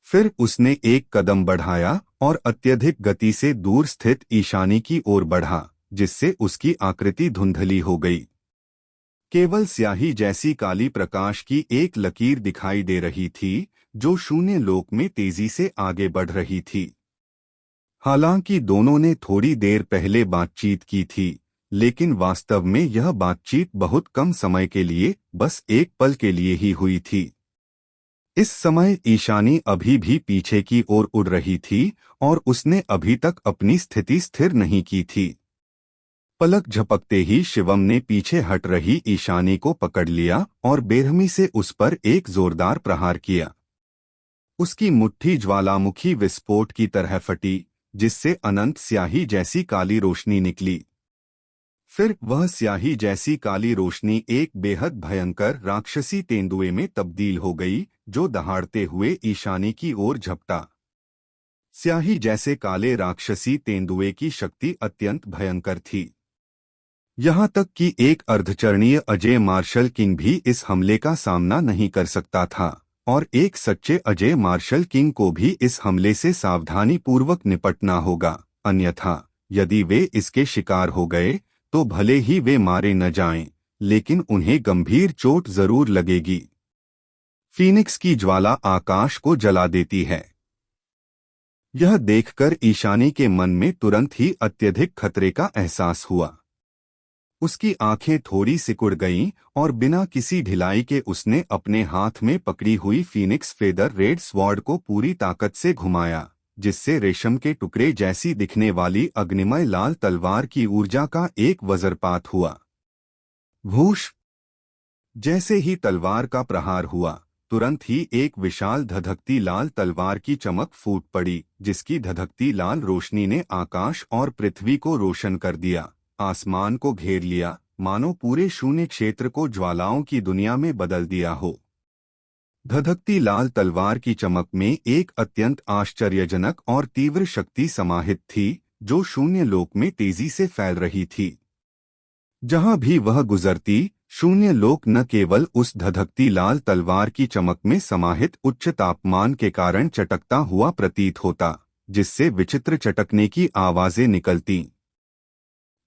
फिर उसने एक कदम बढ़ाया और अत्यधिक गति से दूर स्थित ईशानी की ओर बढ़ा, जिससे उसकी आकृति धुंधली हो गई। केवल स्याही जैसी काली प्रकाश की एक लकीर दिखाई दे रही थी, जो शून्य लोक में तेजी से आगे बढ़ रही थी। हालांकि दोनों ने थोड़ी देर पहले बातचीत की थी, लेकिन वास्तव में यह बातचीत बहुत कम समय के लिए, बस एक पल के लिए ही हुई थी। इस समय ईशानी अभी भी पीछे की ओर उड़ रही थी और उसने अभी तक अपनी स्थिति स्थिर नहीं की थी। पलक झपकते ही शिवम ने पीछे हट रही ईशानी को पकड़ लिया और बेरहमी से उस पर एक जोरदार प्रहार किया। उसकी मुट्ठी ज्वालामुखी विस्फोट की तरह फटी, जिससे अनंत स्याही जैसी काली रोशनी निकली। फिर वह स्याही जैसी काली रोशनी एक बेहद भयंकर राक्षसी तेंदुए में तब्दील हो गई, जो दहाड़ते हुए ईशानी की ओर झपटा। स्याही जैसे काले राक्षसी तेंदुए की शक्ति अत्यंत भयंकर थी। यहाँ तक कि एक अर्धचरणीय अजय मार्शल किंग भी इस हमले का सामना नहीं कर सकता था, और एक सच्चे अजय मार्शल किंग को भी इस हमले से सावधानी पूर्वक निपटना होगा, अन्यथा यदि वे इसके शिकार हो गए तो भले ही वे मारे न जाएं, लेकिन उन्हें गंभीर चोट जरूर लगेगी। फीनिक्स की ज्वाला आकाश को जला देती है। यह देखकर ईशानी के मन में तुरंत ही अत्यधिक खतरे का एहसास हुआ। उसकी आंखें थोड़ी सिकुड़ गईं और बिना किसी ढिलाई के उसने अपने हाथ में पकड़ी हुई फीनिक्स फेदर रेड स्वॉर्ड को पूरी ताकत से घुमाया, जिससे रेशम के टुकड़े जैसी दिखने वाली अग्निमय लाल तलवार की ऊर्जा का एक वज्रपात हुआ। भूष! जैसे ही तलवार का प्रहार हुआ, तुरंत ही एक विशाल धधकती लाल तलवार की चमक फूट पड़ी, जिसकी धधकती लाल रोशनी ने आकाश और पृथ्वी को रोशन कर दिया, आसमान को घेर लिया, मानो पूरे शून्य क्षेत्र को ज्वालाओं की दुनिया में बदल दिया हो। धधकती लाल तलवार की चमक में एक अत्यंत आश्चर्यजनक और तीव्र शक्ति समाहित थी, जो शून्य लोक में तेजी से फैल रही थी। जहां भी वह गुजरती, शून्य लोक न केवल उस धधकती लाल तलवार की चमक में समाहित उच्च तापमान के कारण चटकता हुआ प्रतीत होता, जिससे विचित्र चटकने की आवाजें निकलती,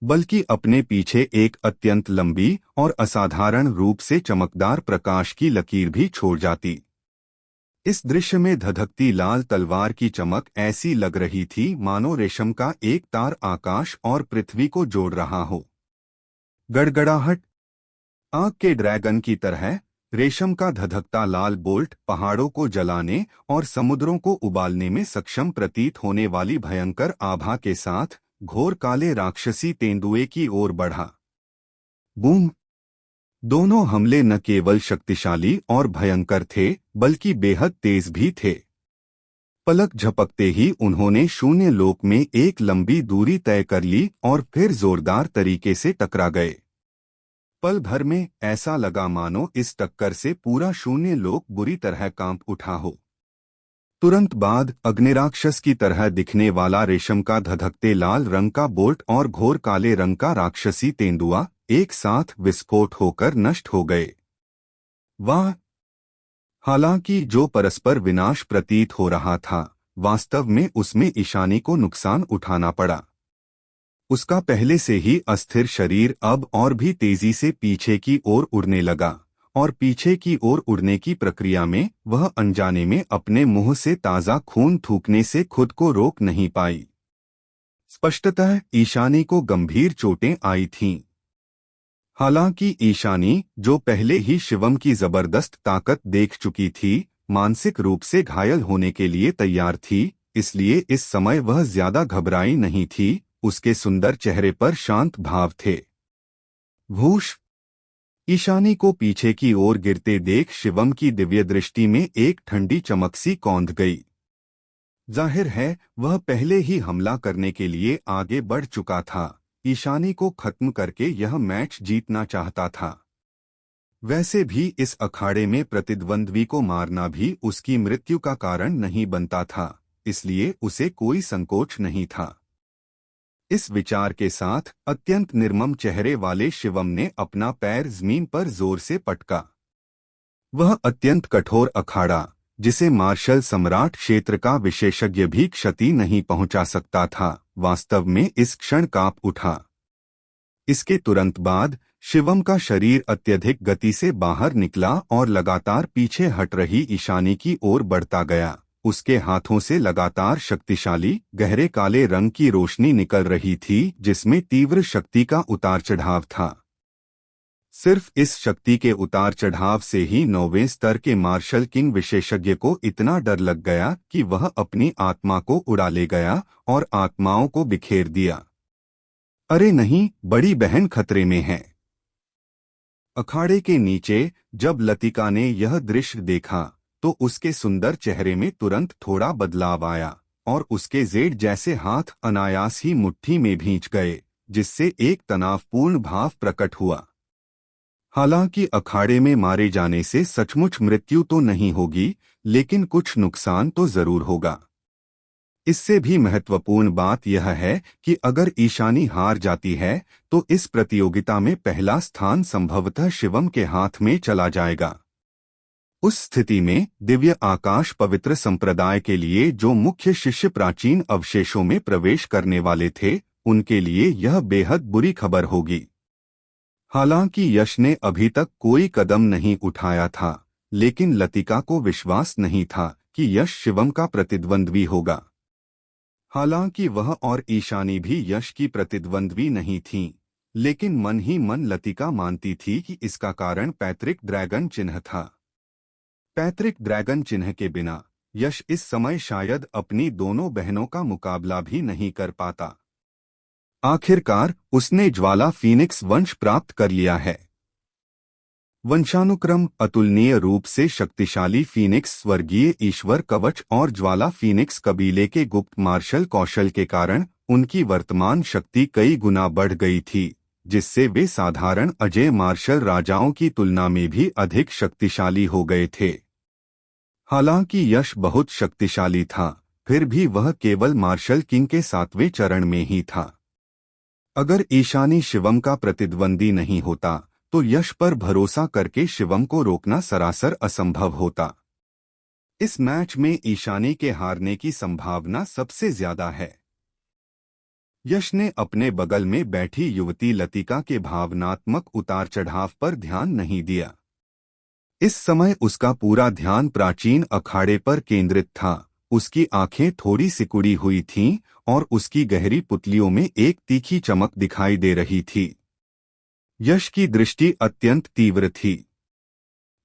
बल्कि अपने पीछे एक अत्यंत लंबी और असाधारण रूप से चमकदार प्रकाश की लकीर भी छोड़ जाती। इस दृश्य में धधकती लाल तलवार की चमक ऐसी लग रही थी मानो रेशम का एक तार आकाश और पृथ्वी को जोड़ रहा हो। गड़गड़ाहट। आग के ड्रैगन की तरह रेशम का धधकता लाल बोल्ट पहाड़ों को जलाने और समुद्रों को उबालने में सक्षम प्रतीत होने वाली भयंकर आभा के साथ घोर काले राक्षसी तेंदुए की ओर बढ़ा। बूम! दोनों हमले न केवल शक्तिशाली और भयंकर थे, बल्कि बेहद तेज भी थे। पलक झपकते ही उन्होंने शून्य लोक में एक लंबी दूरी तय कर ली और फिर जोरदार तरीके से टकरा गए। पल भर में ऐसा लगा मानो इस टक्कर से पूरा शून्य लोक बुरी तरह कांप उठा हो। तुरंत बाद अग्निराक्षस की तरह दिखने वाला रेशम का धधकते लाल रंग का बोल्ट और घोर काले रंग का राक्षसी तेंदुआ एक साथ विस्फोट होकर नष्ट हो गए। वाह! हालांकि जो परस्पर विनाश प्रतीत हो रहा था, वास्तव में उसमें ईशानी को नुकसान उठाना पड़ा। उसका पहले से ही अस्थिर शरीर अब और भी तेजी से पीछे की ओर उड़ने लगा, और पीछे की ओर उड़ने की प्रक्रिया में वह अनजाने में अपने मुंह से ताजा खून थूकने से खुद को रोक नहीं पाई। स्पष्टतः ईशानी को गंभीर चोटें आई थीं। हालांकि ईशानी, जो पहले ही शिवम की जबरदस्त ताकत देख चुकी थी, मानसिक रूप से घायल होने के लिए तैयार थी, इसलिए इस समय वह ज्यादा घबराई नहीं थी। उसके सुंदर चेहरे पर शांत भाव थे। भूष! ईशानी को पीछे की ओर गिरते देख शिवम की दिव्य दृष्टि में एक ठंडी चमक सी कौंध गई। जाहिर है वह पहले ही हमला करने के लिए आगे बढ़ चुका था। ईशानी को खत्म करके यह मैच जीतना चाहता था। वैसे भी इस अखाड़े में प्रतिद्वंद्वी को मारना भी उसकी मृत्यु का कारण नहीं बनता था, इसलिए उसे कोई संकोच नहीं था। इस विचार के साथ अत्यंत निर्मम चेहरे वाले शिवम ने अपना पैर जमीन पर जोर से पटका। वह अत्यंत कठोर अखाड़ा, जिसे मार्शल सम्राट क्षेत्र का विशेषज्ञ भी क्षति नहीं पहुंचा सकता था, वास्तव में इस क्षण कांप उठा। इसके तुरंत बाद शिवम का शरीर अत्यधिक गति से बाहर निकला और लगातार पीछे हट रही ईशानी की ओर बढ़ता गया। उसके हाथों से लगातार शक्तिशाली गहरे काले रंग की रोशनी निकल रही थी, जिसमें तीव्र शक्ति का उतार चढ़ाव था। सिर्फ इस शक्ति के उतार चढ़ाव से ही 9वें स्तर के मार्शल किंग विशेषज्ञ को इतना डर लग गया कि वह अपनी आत्मा को उड़ा ले गया और आत्माओं को बिखेर दिया। अरे नहीं, बड़ी बहन खतरे में है। अखाड़े के नीचे जब लतिका ने यह दृश्य देखा तो उसके सुंदर चेहरे में तुरंत थोड़ा बदलाव आया और उसके जेड जैसे हाथ अनायास ही मुट्ठी में भींच गए, जिससे एक तनावपूर्ण भाव प्रकट हुआ। हालांकि अखाड़े में मारे जाने से सचमुच मृत्यु तो नहीं होगी, लेकिन कुछ नुकसान तो जरूर होगा। इससे भी महत्वपूर्ण बात यह है कि अगर ईशानी हार जाती है तो इस प्रतियोगिता में पहला स्थान संभवतः शिवम के हाथ में चला जाएगा। उस स्थिति में दिव्य आकाश पवित्र संप्रदाय के लिए जो मुख्य शिष्य प्राचीन अवशेषों में प्रवेश करने वाले थे, उनके लिए यह बेहद बुरी खबर होगी। हालांकि यश ने अभी तक कोई कदम नहीं उठाया था, लेकिन लतिका को विश्वास नहीं था कि यश शिवम का प्रतिद्वंद्वी होगा। हालांकि वह और ईशानी भी यश की प्रतिद्वंद्वी नहीं थीं, लेकिन मन ही मन लतिका मानती थी कि इसका कारण पैतृक ड्रैगन चिन्ह था। पैतृक ड्रैगन चिन्ह के बिना यश इस समय शायद अपनी दोनों बहनों का मुकाबला भी नहीं कर पाता। आखिरकार उसने ज्वाला फीनिक्स वंश प्राप्त कर लिया है। वंशानुक्रम अतुलनीय रूप से शक्तिशाली फीनिक्स स्वर्गीय ईश्वर कवच और ज्वाला फीनिक्स कबीले के गुप्त मार्शल कौशल के कारण उनकी वर्तमान शक्ति कई गुना बढ़ गई थी, जिससे वे साधारण अजय मार्शल राजाओं की तुलना में भी अधिक शक्तिशाली हो गए थे। हालांकि यश बहुत शक्तिशाली था, फिर भी वह केवल मार्शल किंग के 7वें चरण में ही था। अगर ईशानी शिवम का प्रतिद्वंदी नहीं होता तो यश पर भरोसा करके शिवम को रोकना सरासर असंभव होता। इस मैच में ईशानी के हारने की संभावना सबसे ज्यादा है। यश ने अपने बगल में बैठी युवती लतिका के भावनात्मक उतार चढ़ाव पर ध्यान नहीं दिया। इस समय उसका पूरा ध्यान प्राचीन अखाड़े पर केंद्रित था। उसकी आंखें थोड़ी सिकुड़ी हुई थीं और उसकी गहरी पुतलियों में एक तीखी चमक दिखाई दे रही थी। यश की दृष्टि अत्यंत तीव्र थी।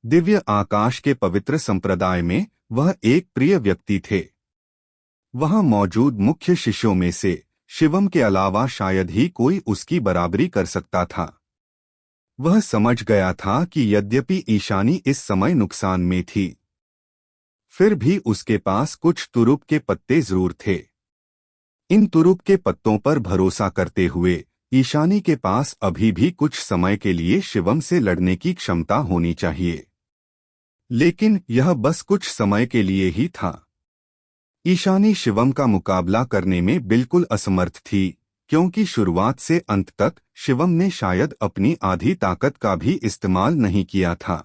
दिव्य आकाश के पवित्र संप्रदाय में वह एक प्रिय व्यक्ति थे। वहां मौजूद मुख्य शिष्यों में से शिवम के अलावा शायद ही कोई उसकी बराबरी कर सकता था। वह समझ गया था कि यद्यपि ईशानी इस समय नुकसान में थी, फिर भी उसके पास कुछ तुरुप के पत्ते जरूर थे। इन तुरुप के पत्तों पर भरोसा करते हुए ईशानी के पास अभी भी कुछ समय के लिए शिवम से लड़ने की क्षमता होनी चाहिए। लेकिन यह बस कुछ समय के लिए ही था। ईशानी शिवम का मुकाबला करने में बिल्कुल असमर्थ थी, क्योंकि शुरुआत से अंत तक शिवम ने शायद अपनी आधी ताकत का भी इस्तेमाल नहीं किया था।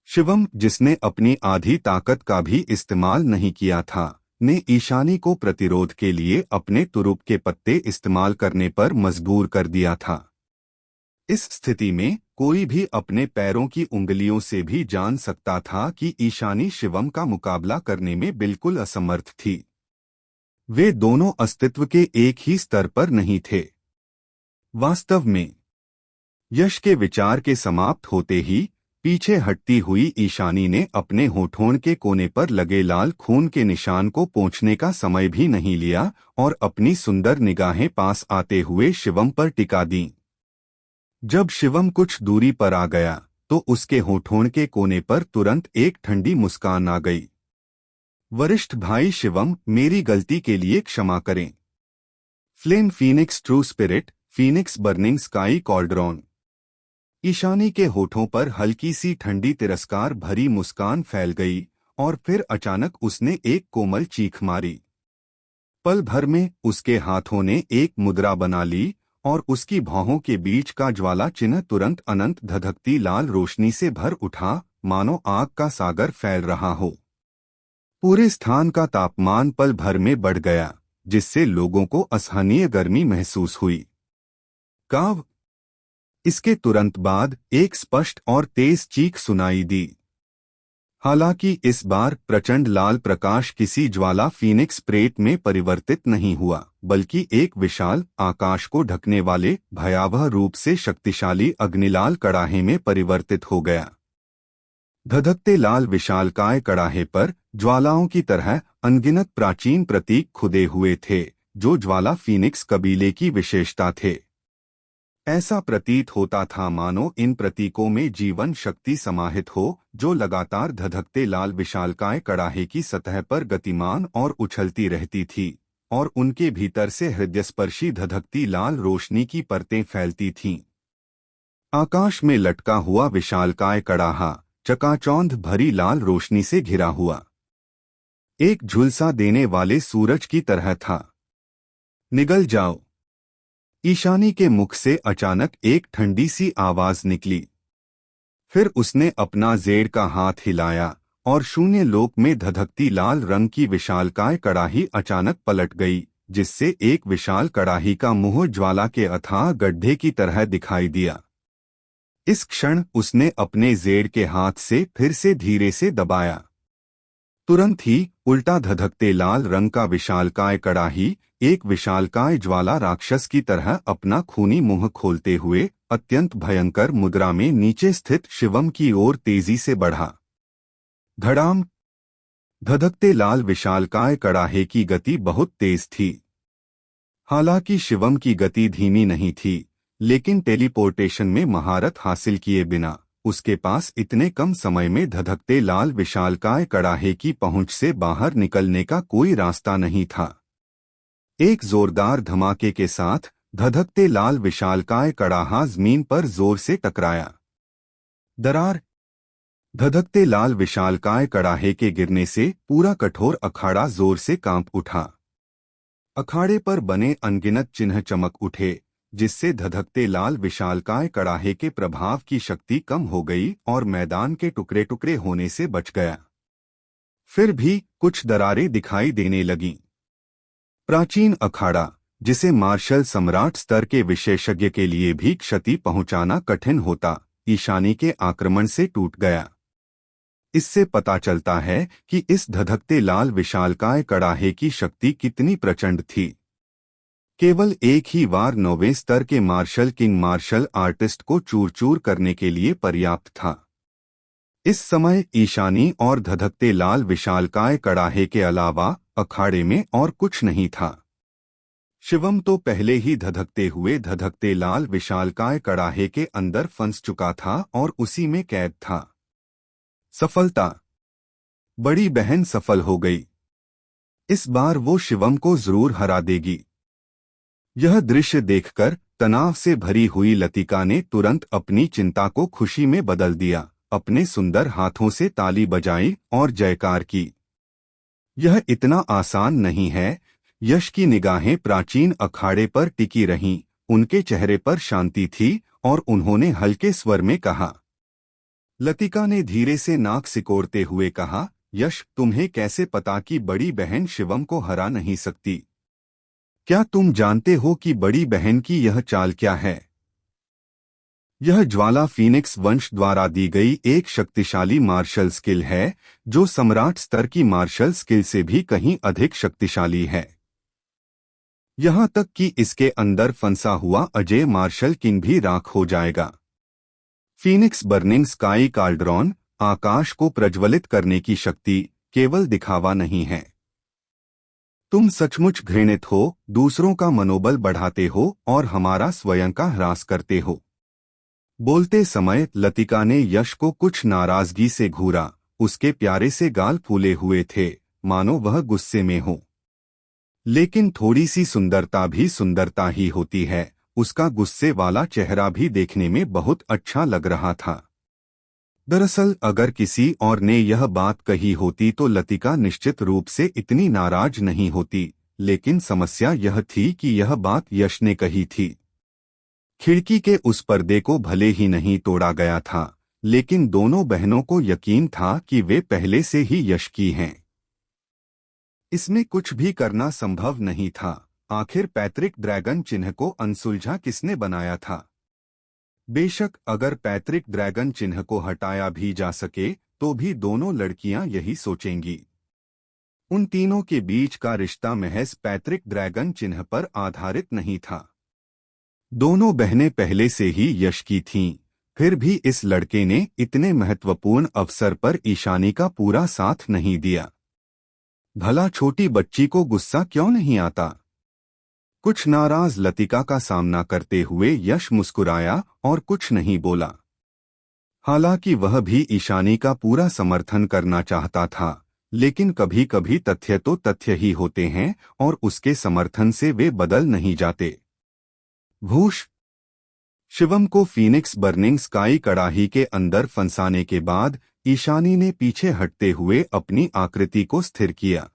शिवम, जिसने अपनी आधी ताकत का भी इस्तेमाल नहीं किया था, ने ईशानी को प्रतिरोध के लिए अपने तुरुप के पत्ते इस्तेमाल करने पर मजबूर कर दिया था। इस स्थिति में कोई भी अपने पैरों की उंगलियों से भी जान सकता था कि ईशानी शिवम का मुकाबला करने में बिल्कुल असमर्थ थी। वे दोनों अस्तित्व के एक ही स्तर पर नहीं थे। वास्तव में यश के विचार के समाप्त होते ही पीछे हटती हुई ईशानी ने अपने होठों के कोने पर लगे लाल खून के निशान को पोंछने का समय भी नहीं लिया और अपनी सुंदर निगाहें पास आते हुए शिवम पर टिका दीं। जब शिवम कुछ दूरी पर आ गया तो उसके होठों के कोने पर तुरंत एक ठंडी मुस्कान आ गई। वरिष्ठ भाई शिवम, मेरी गलती के लिए क्षमा करें। Flame Phoenix true spirit, Phoenix burning sky cauldron. Ishani के होठों पर हल्की सी ठंडी तिरस्कार भरी मुस्कान फैल गई और फिर अचानक उसने एक कोमल चीख मारी। पल भर में उसके हाथों ने एक मुद्रा बना ली और उसकी भौहों के बीच का ज्वाला चिन्ह तुरंत अनंत धधकती लाल रोशनी से भर उठा, मानो आग का सागर फैल रहा हो। पूरे स्थान का तापमान पल भर में बढ़ गया, जिससे लोगों को असहनीय गर्मी महसूस हुई। काव। इसके तुरंत बाद एक स्पष्ट और तेज चीख सुनाई दी। हालांकि इस बार प्रचंड लाल प्रकाश किसी ज्वाला फीनिक्स प्रेत में परिवर्तित नहीं हुआ, बल्कि एक विशाल, आकाश को ढकने वाले भयावह रूप से शक्तिशाली अग्निलाल कड़ाहे में परिवर्तित हो गया। धधकते लाल विशालकाय कड़ाहे पर ज्वालाओं की तरह अनगिनत प्राचीन प्रतीक खुदे हुए थे, जो ज्वाला फीनिक्स कबीले की विशेषता थे। ऐसा प्रतीत होता था मानो इन प्रतीकों में जीवन शक्ति समाहित हो, जो लगातार धधकते लाल विशालकाय कड़ाहे की सतह पर गतिमान और उछलती रहती थी, और उनके भीतर से हृदयस्पर्शी धधकती लाल रोशनी की परतें फैलती थीं। आकाश में लटका हुआ विशालकाय कड़ाहा चकाचौंध भरी लाल रोशनी से घिरा हुआ एक झुलसा देने वाले सूरज की तरह था। निगल जाओ। ईशानी के मुख से अचानक एक ठंडी सी आवाज निकली। फिर उसने अपना जेड़ का हाथ हिलाया और शून्य लोक में धधकती लाल रंग की विशालकाय कड़ाही अचानक पलट गई, जिससे एक विशाल कड़ाही का मुंह ज्वाला के अथाह गड्ढे की तरह दिखाई दिया। इस क्षण उसने अपने जेड़ के हाथ से फिर से धीरे से दबाया। तुरंत ही उल्टा धधकते लाल रंग का विशालकाय कड़ाही एक विशालकाय ज्वाला राक्षस की तरह अपना खूनी मुंह खोलते हुए अत्यंत भयंकर मुद्रा में नीचे स्थित शिवम की ओर तेजी से बढ़ा। धड़ाम। धधकते लाल विशालकाय कड़ाहे की गति बहुत तेज थी। हालांकि शिवम की गति धीमी नहीं थी, लेकिन टेलीपोर्टेशन में महारत हासिल किए बिना उसके पास इतने कम समय में धधकते लाल विशालकाय कड़ाहे की पहुंच से बाहर निकलने का कोई रास्ता नहीं था। एक जोरदार धमाके के साथ धधकते लाल विशालकाय कड़ाहा जमीन पर जोर से टकराया। दरार। धधकते लाल विशालकाय कड़ाहे के गिरने से पूरा कठोर अखाड़ा जोर से कांप उठा। अखाड़े पर बने अनगिनत चिन्ह चमक उठे, जिससे धधकते लाल विशालकाय कड़ाहे के प्रभाव की शक्ति कम हो गई और मैदान के टुकड़े टुकड़े होने से बच गया। फिर भी कुछ दरारें दिखाई देने लगीं। प्राचीन अखाड़ा, जिसे मार्शल सम्राट स्तर के विशेषज्ञ के लिए भी क्षति पहुंचाना कठिन होता, ईशानी के आक्रमण से टूट गया। इससे पता चलता है कि इस धधकते लाल विशालकाय कड़ाहे की शक्ति कितनी प्रचंड थी। केवल एक ही वार 9वें स्तर के मार्शल किंग मार्शल आर्टिस्ट को चूर चूर करने के लिए पर्याप्त था। इस समय ईशानी और धधकते लाल विशालकाय कड़ाहे के अलावा अखाड़े में और कुछ नहीं था। शिवम तो पहले ही धधकते लाल विशालकाय कड़ाहे के अंदर फंस चुका था और उसी में कैद था। सफलता। बड़ी बहन सफल हो गई। इस बार वो शिवम को जरूर हरा देगी। यह दृश्य देखकर तनाव से भरी हुई लतिका ने तुरंत अपनी चिंता को खुशी में बदल दिया, अपने सुंदर हाथों से ताली बजाई और जयकार की। यह इतना आसान नहीं है। यश की निगाहें प्राचीन अखाड़े पर टिकी रहीं, उनके चेहरे पर शांति थी और उन्होंने हल्के स्वर में कहा। लतिका ने धीरे से नाक सिकोड़ते हुए कहा, यश, तुम्हें कैसे पता कि बड़ी बहन शिवम को हरा नहीं सकती? क्या तुम जानते हो कि बड़ी बहन की यह चाल क्या है? यह ज्वाला फीनिक्स वंश द्वारा दी गई एक शक्तिशाली मार्शल स्किल है, जो सम्राट स्तर की मार्शल स्किल से भी कहीं अधिक शक्तिशाली है। यहां तक कि इसके अंदर फंसा हुआ अजय मार्शल किंग भी राख हो जाएगा। फीनिक्स बर्निंग स्काई काल्ड्रॉन, आकाश को प्रज्वलित करने की शक्ति केवल दिखावा नहीं है। तुम सचमुच घृणित हो, दूसरों का मनोबल बढ़ाते हो और हमारा स्वयं का ह्रास करते हो। बोलते समय लतिका ने यश को कुछ नाराजगी से घूरा। उसके प्यारे से गाल फूले हुए थे, मानो वह गुस्से में हो। लेकिन थोड़ी सी सुंदरता भी सुंदरता ही होती है। उसका गुस्से वाला चेहरा भी देखने में बहुत अच्छा लग रहा था। दरअसल अगर किसी और ने यह बात कही होती तो लतिका निश्चित रूप से इतनी नाराज नहीं होती, लेकिन समस्या यह थी कि यह बात यश ने कही थी। खिड़की के उस पर्दे को भले ही नहीं तोड़ा गया था, लेकिन दोनों बहनों को यकीन था कि वे पहले से ही यश की हैं। इसमें कुछ भी करना संभव नहीं था। आखिर पैतृक ड्रैगन चिन्ह को अनसुलझा किसने बनाया था? बेशक अगर पैतृक ड्रैगन चिन्ह को हटाया भी जा सके तो भी दोनों लड़कियां यही सोचेंगी। उन तीनों के बीच का रिश्ता महज पैतृक ड्रैगन चिन्ह पर आधारित नहीं था। दोनों बहनें पहले से ही यश की थीं, फिर भी इस लड़के ने इतने महत्वपूर्ण अवसर पर ईशानी का पूरा साथ नहीं दिया। भला छोटी बच्ची को गुस्सा क्यों नहीं आता? कुछ नाराज लतिका का सामना करते हुए यश मुस्कुराया और कुछ नहीं बोला। हालांकि वह भी ईशानी का पूरा समर्थन करना चाहता था, लेकिन कभी कभी तथ्य तो तथ्य ही होते हैं और उसके समर्थन से वे बदल नहीं जाते। भूष। शिवम को फीनिक्स बर्निंग स्काई कड़ाही के अंदर फंसाने के बाद ईशानी ने पीछे हटते हुए अपनी आकृति को स्थिर किया।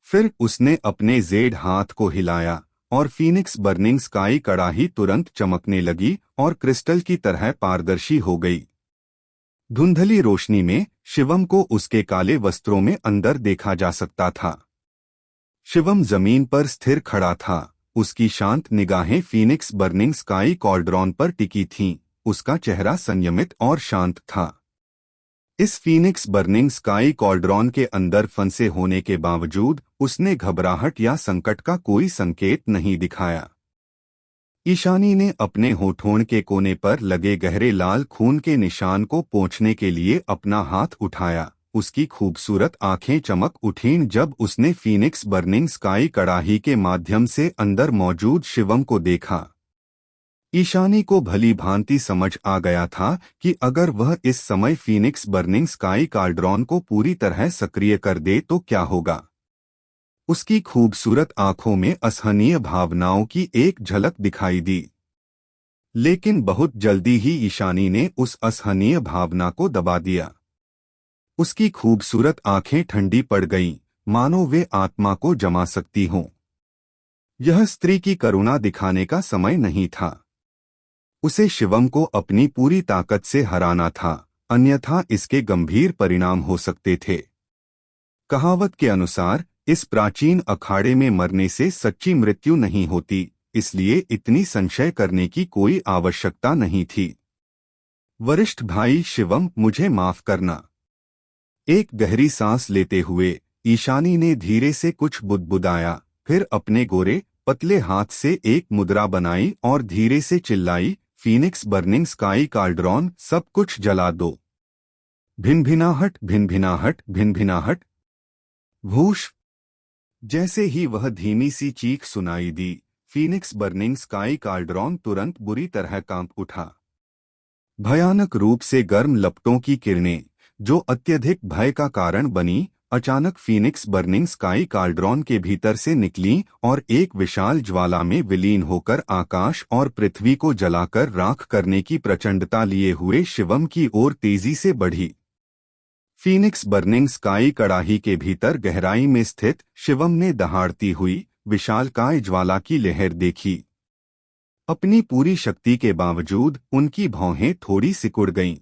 फिर उसने अपने जेड हाथ को हिलाया और फीनिक्स बर्निंग स्काई कड़ाही तुरंत चमकने लगी और क्रिस्टल की तरह पारदर्शी हो गई। धुंधली रोशनी में शिवम को उसके काले वस्त्रों में अंदर देखा जा सकता था। शिवम जमीन पर स्थिर खड़ा था। उसकी शांत निगाहें फीनिक्स बर्निंग स्काई कॉल्ड्रॉन पर टिकी थीं। उसका चेहरा संयमित और शांत था। इस फीनिक्स बर्निंग स्काई कॉल्ड्रॉन के अंदर फंसे होने के बावजूद उसने घबराहट या संकट का कोई संकेत नहीं दिखाया। ईशानी ने अपने होठों के कोने पर लगे गहरे लाल खून के निशान को पोंछने के लिए अपना हाथ उठाया। उसकी खूबसूरत आंखें चमक उठीं जब उसने फीनिक्स बर्निंग स्काई कड़ाही के माध्यम से अंदर मौजूद शिवम को देखा। ईशानी को भली भांति समझ आ गया था कि अगर वह इस समय फीनिक्स बर्निंग स्काई कॉल्ड्रॉन को पूरी तरह सक्रिय कर दे तो क्या होगा। उसकी खूबसूरत आंखों में असहनीय भावनाओं की एक झलक दिखाई दी, लेकिन बहुत जल्दी ही ईशानी ने उस असहनीय भावना को दबा दिया। उसकी खूबसूरत आंखें ठंडी पड़ गईं, मानो वे आत्मा को जमा सकती हों। यह स्त्री की करुणा दिखाने का समय नहीं था। उसे शिवम को अपनी पूरी ताकत से हराना था, अन्यथा इसके गंभीर परिणाम हो सकते थे। कहावत के अनुसार इस प्राचीन अखाड़े में मरने से सच्ची मृत्यु नहीं होती, इसलिए इतनी संशय करने की कोई आवश्यकता नहीं थी। वरिष्ठ भाई शिवम, मुझे माफ करना। एक गहरी सांस लेते हुए ईशानी ने धीरे से कुछ बुदबुदाया, फिर अपने गोरे पतले हाथ से एक मुद्रा बनाई और धीरे से चिल्लाई, फीनिक्स बर्निंग स्काई कार्ड्रॉन, सब कुछ जला दो। भिनभिनाहट भिनभिनाहट भिनभिनाहट। भूश। जैसे ही वह धीमी सी चीख सुनाई दी, फीनिक्स बर्निंग स्काई कार्ड्रॉन तुरंत बुरी तरह कांप उठा। भयानक रूप से गर्म लपटों की किरणें, जो अत्यधिक भय का कारण बनी, अचानक फीनिक्स बर्निंग स्काई कार्ड्रॉन के भीतर से निकलीं और एक विशाल ज्वाला में विलीन होकर आकाश और पृथ्वी को जलाकर राख करने की प्रचंडता लिए हुए शिवम की ओर तेजी से बढ़ी। फीनिक्स बर्निंग स्काई कड़ाही के भीतर गहराई में स्थित शिवम ने दहाड़ती हुई विशालकाय ज्वाला की लहर देखी। अपनी पूरी शक्ति के बावजूद उनकी भौहें थोड़ी सिकुड़ गईं,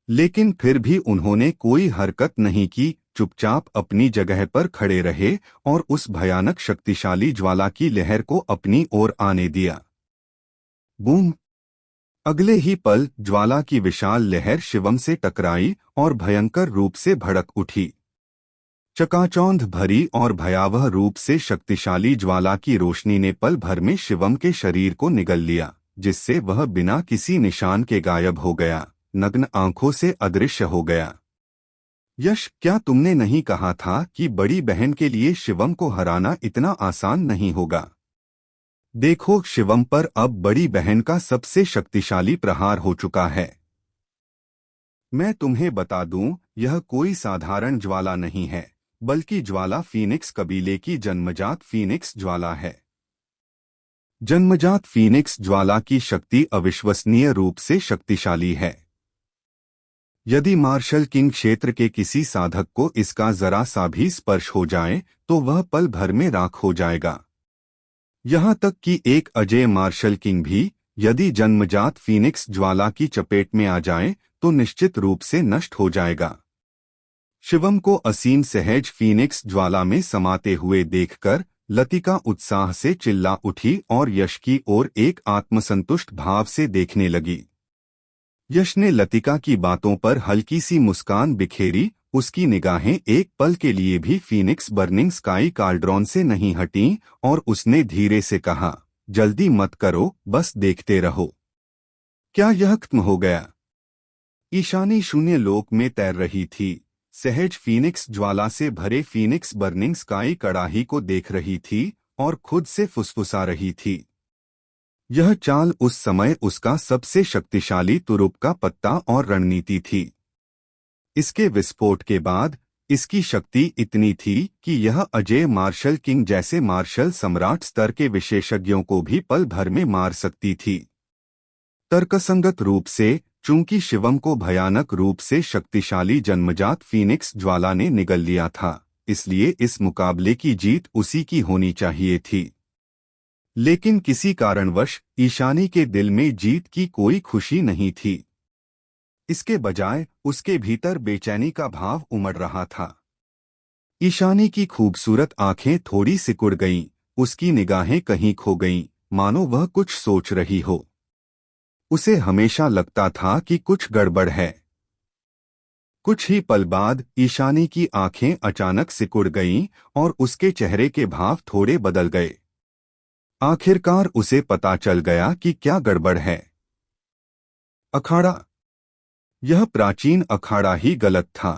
लेकिन फिर भी उन्होंने कोई हरकत नहीं की, चुपचाप अपनी जगह पर खड़े रहे और उस भयानक शक्तिशाली ज्वाला की लहर को अपनी ओर आने दिया। बूम! अगले ही पल ज्वाला की विशाल लहर शिवम से टकराई और भयंकर रूप से भड़क उठी। चकाचौंध भरी और भयावह रूप से शक्तिशाली ज्वाला की रोशनी ने पल भर में शिवम के शरीर को निगल लिया, जिससे वह बिना किसी निशान के गायब हो गया, नग्न आंखों से अदृश्य हो गया। यश, क्या तुमने नहीं कहा था कि बड़ी बहन के लिए शिवम को हराना इतना आसान नहीं होगा? देखो, शिवम पर अब बड़ी बहन का सबसे शक्तिशाली प्रहार हो चुका है। मैं तुम्हें बता दूं, यह कोई साधारण ज्वाला नहीं है, बल्कि ज्वाला फीनिक्स कबीले की जन्मजात फीनिक्स ज्वाला है। जन्मजात फीनिक्स ज्वाला की शक्ति अविश्वसनीय रूप से शक्तिशाली है। यदि मार्शल किंग क्षेत्र के किसी साधक को इसका जरा सा भी स्पर्श हो जाए तो वह पल भर में राख हो जाएगा। यहाँ तक कि एक अजय मार्शल किंग भी यदि जन्मजात फीनिक्स ज्वाला की चपेट में आ जाए तो निश्चित रूप से नष्ट हो जाएगा। शिवम को असीम सहज फीनिक्स ज्वाला में समाते हुए देखकर लतिका उत्साह से चिल्ला उठी और यश की ओर एक आत्मसंतुष्ट भाव से देखने लगी। यश ने लतिका की बातों पर हल्की सी मुस्कान बिखेरी, उसकी निगाहें एक पल के लिए भी फीनिक्स बर्निंग स्काई कार्ड्रॉन से नहीं हटीं और उसने धीरे से कहा, जल्दी मत करो, बस देखते रहो। क्या यह खत्म हो गया? ईशानी शून्य लोक में तैर रही थी, सहज फीनिक्स ज्वाला से भरे फीनिक्स बर्निंग स्काई कड़ाही को देख रही थी और खुद से फुसफुसा रही थी। यह चाल उस समय उसका सबसे शक्तिशाली तुरुप का पत्ता और रणनीति थी। इसके विस्फोट के बाद इसकी शक्ति इतनी थी कि यह अजय मार्शल किंग जैसे मार्शल सम्राट स्तर के विशेषज्ञों को भी पल भर में मार सकती थी। तर्कसंगत रूप से, चूंकि शिवम को भयानक रूप से शक्तिशाली जन्मजात फीनिक्स ज्वाला ने निगल लिया था, इसलिए इस मुकाबले की जीत उसी की होनी चाहिए थी। लेकिन किसी कारणवश ईशानी के दिल में जीत की कोई खुशी नहीं थी। इसके बजाय उसके भीतर बेचैनी का भाव उमड़ रहा था। ईशानी की खूबसूरत आंखें थोड़ी सिकुड़ गईं, उसकी निगाहें कहीं खो गईं, मानो वह कुछ सोच रही हो। उसे हमेशा लगता था कि कुछ गड़बड़ है। कुछ ही पल बाद ईशानी की आंखें अचानक सिकुड़ गईं और उसके चेहरे के भाव थोड़े बदल गए। आखिरकार उसे पता चल गया कि क्या गड़बड़ है। अखाड़ा। यह प्राचीन अखाड़ा ही गलत था।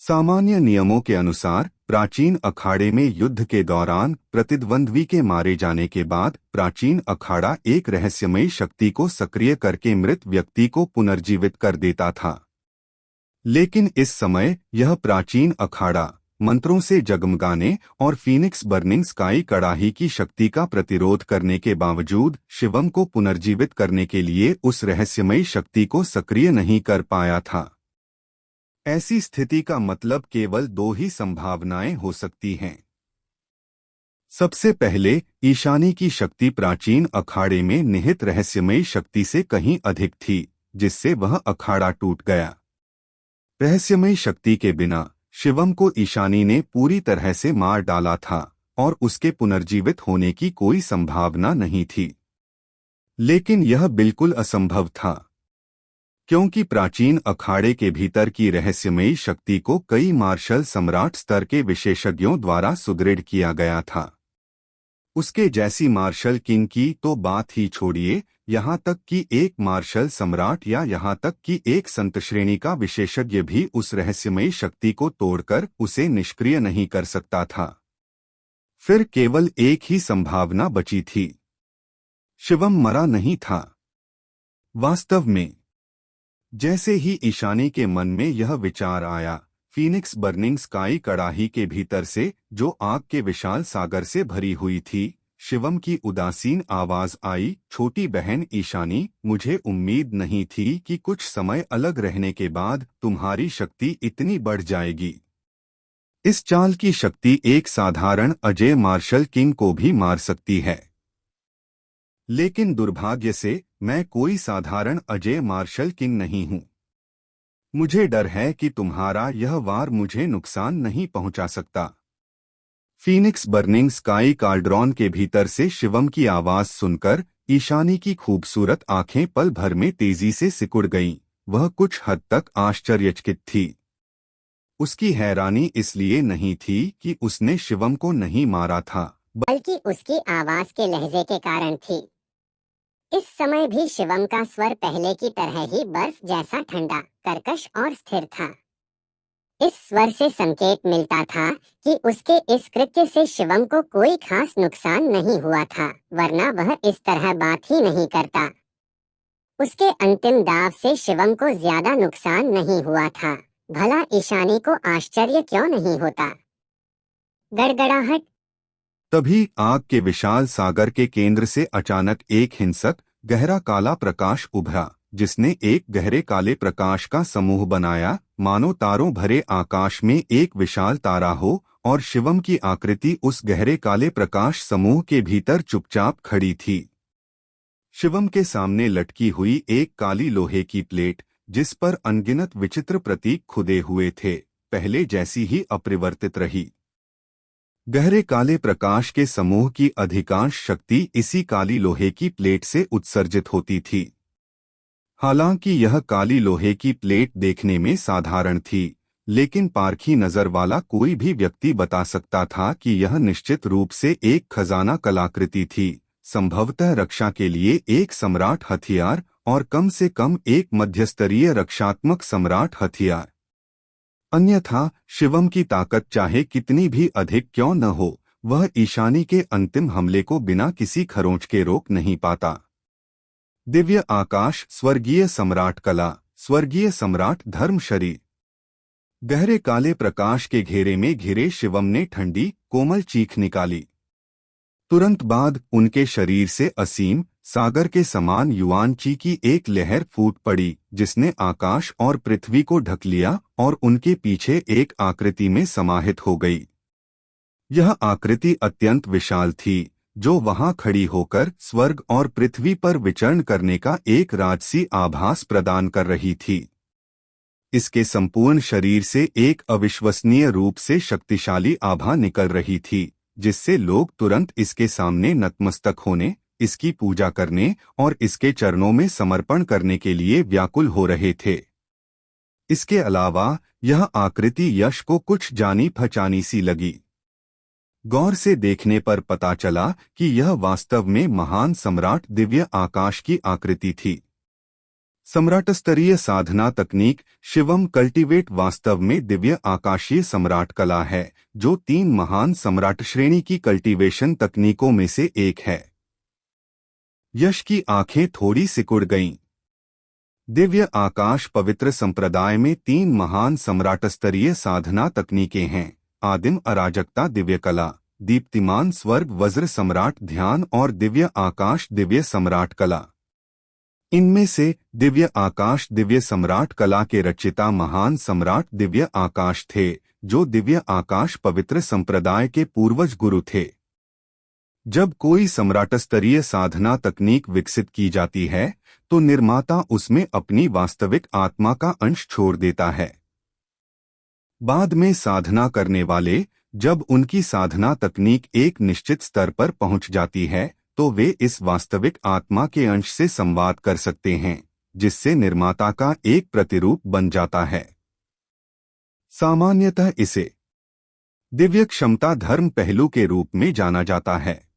सामान्य नियमों के अनुसार प्राचीन अखाड़े में युद्ध के दौरान प्रतिद्वंद्वी के मारे जाने के बाद प्राचीन अखाड़ा एक रहस्यमयी शक्ति को सक्रिय करके मृत व्यक्ति को पुनर्जीवित कर देता था। लेकिन इस समय यह प्राचीन अखाड़ा मंत्रों से जगमगाने और फीनिक्स बर्निंग स्काई कड़ाही की शक्ति का प्रतिरोध करने के बावजूद शिवम को पुनर्जीवित करने के लिए उस रहस्यमयी शक्ति को सक्रिय नहीं कर पाया था। ऐसी स्थिति का मतलब केवल दो ही संभावनाएं हो सकती हैं। सबसे पहले ईशानी की शक्ति प्राचीन अखाड़े में निहित रहस्यमयी शक्ति से कहीं अधिक थी, जिससे वह अखाड़ा टूट गया। रहस्यमयी शक्ति के बिना शिवम को ईशानी ने पूरी तरह से मार डाला था और उसके पुनर्जीवित होने की कोई संभावना नहीं थी। लेकिन यह बिल्कुल असंभव था, क्योंकि प्राचीन अखाड़े के भीतर की रहस्यमयी शक्ति को कई मार्शल सम्राट स्तर के विशेषज्ञों द्वारा सुदृढ़ किया गया था। उसके जैसी मार्शल किंग की तो बात ही छोड़िए, यहाँ तक कि एक मार्शल सम्राट या यहाँ तक कि एक संत श्रेणी का विशेषज्ञ भी उस रहस्यमयी शक्ति को तोड़कर उसे निष्क्रिय नहीं कर सकता था। फिर केवल एक ही संभावना बची थी, शिवम मरा नहीं था। वास्तव में जैसे ही ईशानी के मन में यह विचार आया, फीनिक्स बर्निंग स्काई कड़ाही के भीतर से, जो आग के विशाल सागर से भरी हुई थी, शिवम की उदासीन आवाज आई, छोटी बहन ईशानी, मुझे उम्मीद नहीं थी कि कुछ समय अलग रहने के बाद तुम्हारी शक्ति इतनी बढ़ जाएगी। इस चाल की शक्ति एक साधारण अजय मार्शल किंग को भी मार सकती है, लेकिन दुर्भाग्य से मैं कोई साधारण अजय मार्शल किंग नहीं हूं। मुझे डर है कि तुम्हारा यह वार मुझे नुकसान नहीं पहुंचा सकता। फीनिक्स बर्निंग स्काई कार्ड्रॉन के भीतर से शिवम की आवाज सुनकर ईशानी की खूबसूरत आंखें पल भर में तेजी से सिकुड़ गईं। वह कुछ हद तक आश्चर्यचकित थी। उसकी हैरानी इसलिए नहीं थी कि उसने शिवम को नहीं मारा था, बल्कि उसकी आवाज के लहजे के कारण थी। इस समय भी शिवम का स्वर पहले की तरह ही बर्फ जैसा ठंडा, कर्कश और स्थिर था। इस स्वर से संकेत मिलता था कि उसके इस कृत्य से शिवम को कोई खास नुकसान नहीं हुआ था, वरना वह इस तरह बात ही नहीं करता। उसके अंतिम दाव से शिवम को ज्यादा नुकसान नहीं हुआ था। भला ईशानी को आश्चर्य क्यों नहीं होता? गड़गड़ाहट। तभी आग के विशाल सागर के केंद्र से अचानक एक हिंसक गहरा काला प्रकाश उभरा, जिसने एक गहरे काले प्रकाश का समूह बनाया, मानो तारों भरे आकाश में एक विशाल तारा हो, और शिवम की आकृति उस गहरे काले प्रकाश समूह के भीतर चुपचाप खड़ी थी। शिवम के सामने लटकी हुई एक काली लोहे की प्लेट, जिस पर अनगिनत विचित्र प्रतीक खुदे हुए थे, पहले जैसी ही अपरिवर्तित रही। गहरे काले प्रकाश के समूह की अधिकांश शक्ति इसी काली लोहे की प्लेट से उत्सर्जित होती थी। हालांकि यह काली लोहे की प्लेट देखने में साधारण थी, लेकिन पारखी नजर वाला कोई भी व्यक्ति बता सकता था कि यह निश्चित रूप से एक खजाना कलाकृति थी, संभवतः रक्षा के लिए एक सम्राट हथियार, और कम से कम एक मध्यस्तरीय रक्षात्मक सम्राट हथियार। अन्यथा शिवम की ताकत चाहे कितनी भी अधिक क्यों न हो, वह ईशानी के अंतिम हमले को बिना किसी खरोंच के रोक नहीं पाता। दिव्य आकाश, स्वर्गीय सम्राट कला, स्वर्गीय सम्राट धर्म शरीर। गहरे काले प्रकाश के घेरे में घिरे शिवम ने ठंडी कोमल चीख निकाली। तुरंत बाद उनके शरीर से असीम सागर के समान युआन ची की एक लहर फूट पड़ी, जिसने आकाश और पृथ्वी को ढक लिया और उनके पीछे एक आकृति में समाहित हो गई। यह आकृति अत्यंत विशाल थी, जो वहां खड़ी होकर स्वर्ग और पृथ्वी पर विचरण करने का एक राजसी आभास प्रदान कर रही थी। इसके संपूर्ण शरीर से एक अविश्वसनीय रूप से शक्तिशाली आभा निकल रही थी, जिससे लोग तुरंत इसके सामने नतमस्तक होने, इसकी पूजा करने और इसके चरणों में समर्पण करने के लिए व्याकुल हो रहे थे। इसके अलावा यह आकृति यश को कुछ जानी पहचानी सी लगी। गौर से देखने पर पता चला कि यह वास्तव में महान सम्राट दिव्य आकाश की आकृति थी। सम्राट स्तरीय साधना तकनीक शिवम कल्टीवेट वास्तव में दिव्य आकाशीय सम्राट कला है, जो 3 महान सम्राट श्रेणी की कल्टीवेशन तकनीकों में से एक है। यश की आंखें थोड़ी सिकुड़ गईं। दिव्य आकाश पवित्र संप्रदाय में 3 महान सम्राट स्तरीय साधना तकनीकें हैं: आदिम अराजकता दिव्य कला, दीप्तिमान स्वर्ग वज्र सम्राट ध्यान और दिव्य आकाश दिव्य सम्राट कला। इनमें से दिव्य आकाश दिव्य सम्राट कला के रचयिता महान सम्राट दिव्य आकाश थे, जो दिव्य आकाश पवित्र संप्रदाय के पूर्वज गुरु थे। जब कोई सम्राट स्तरीय साधना तकनीक विकसित की जाती है तो निर्माता उसमें अपनी वास्तविक आत्मा का अंश छोड़ देता है। बाद में साधना करने वाले जब उनकी साधना तकनीक एक निश्चित स्तर पर पहुंच जाती है तो वे इस वास्तविक आत्मा के अंश से संवाद कर सकते हैं, जिससे निर्माता का एक प्रतिरूप बन जाता है। सामान्यतः इसे दिव्य क्षमता धर्म पहलू के रूप में जाना जाता है।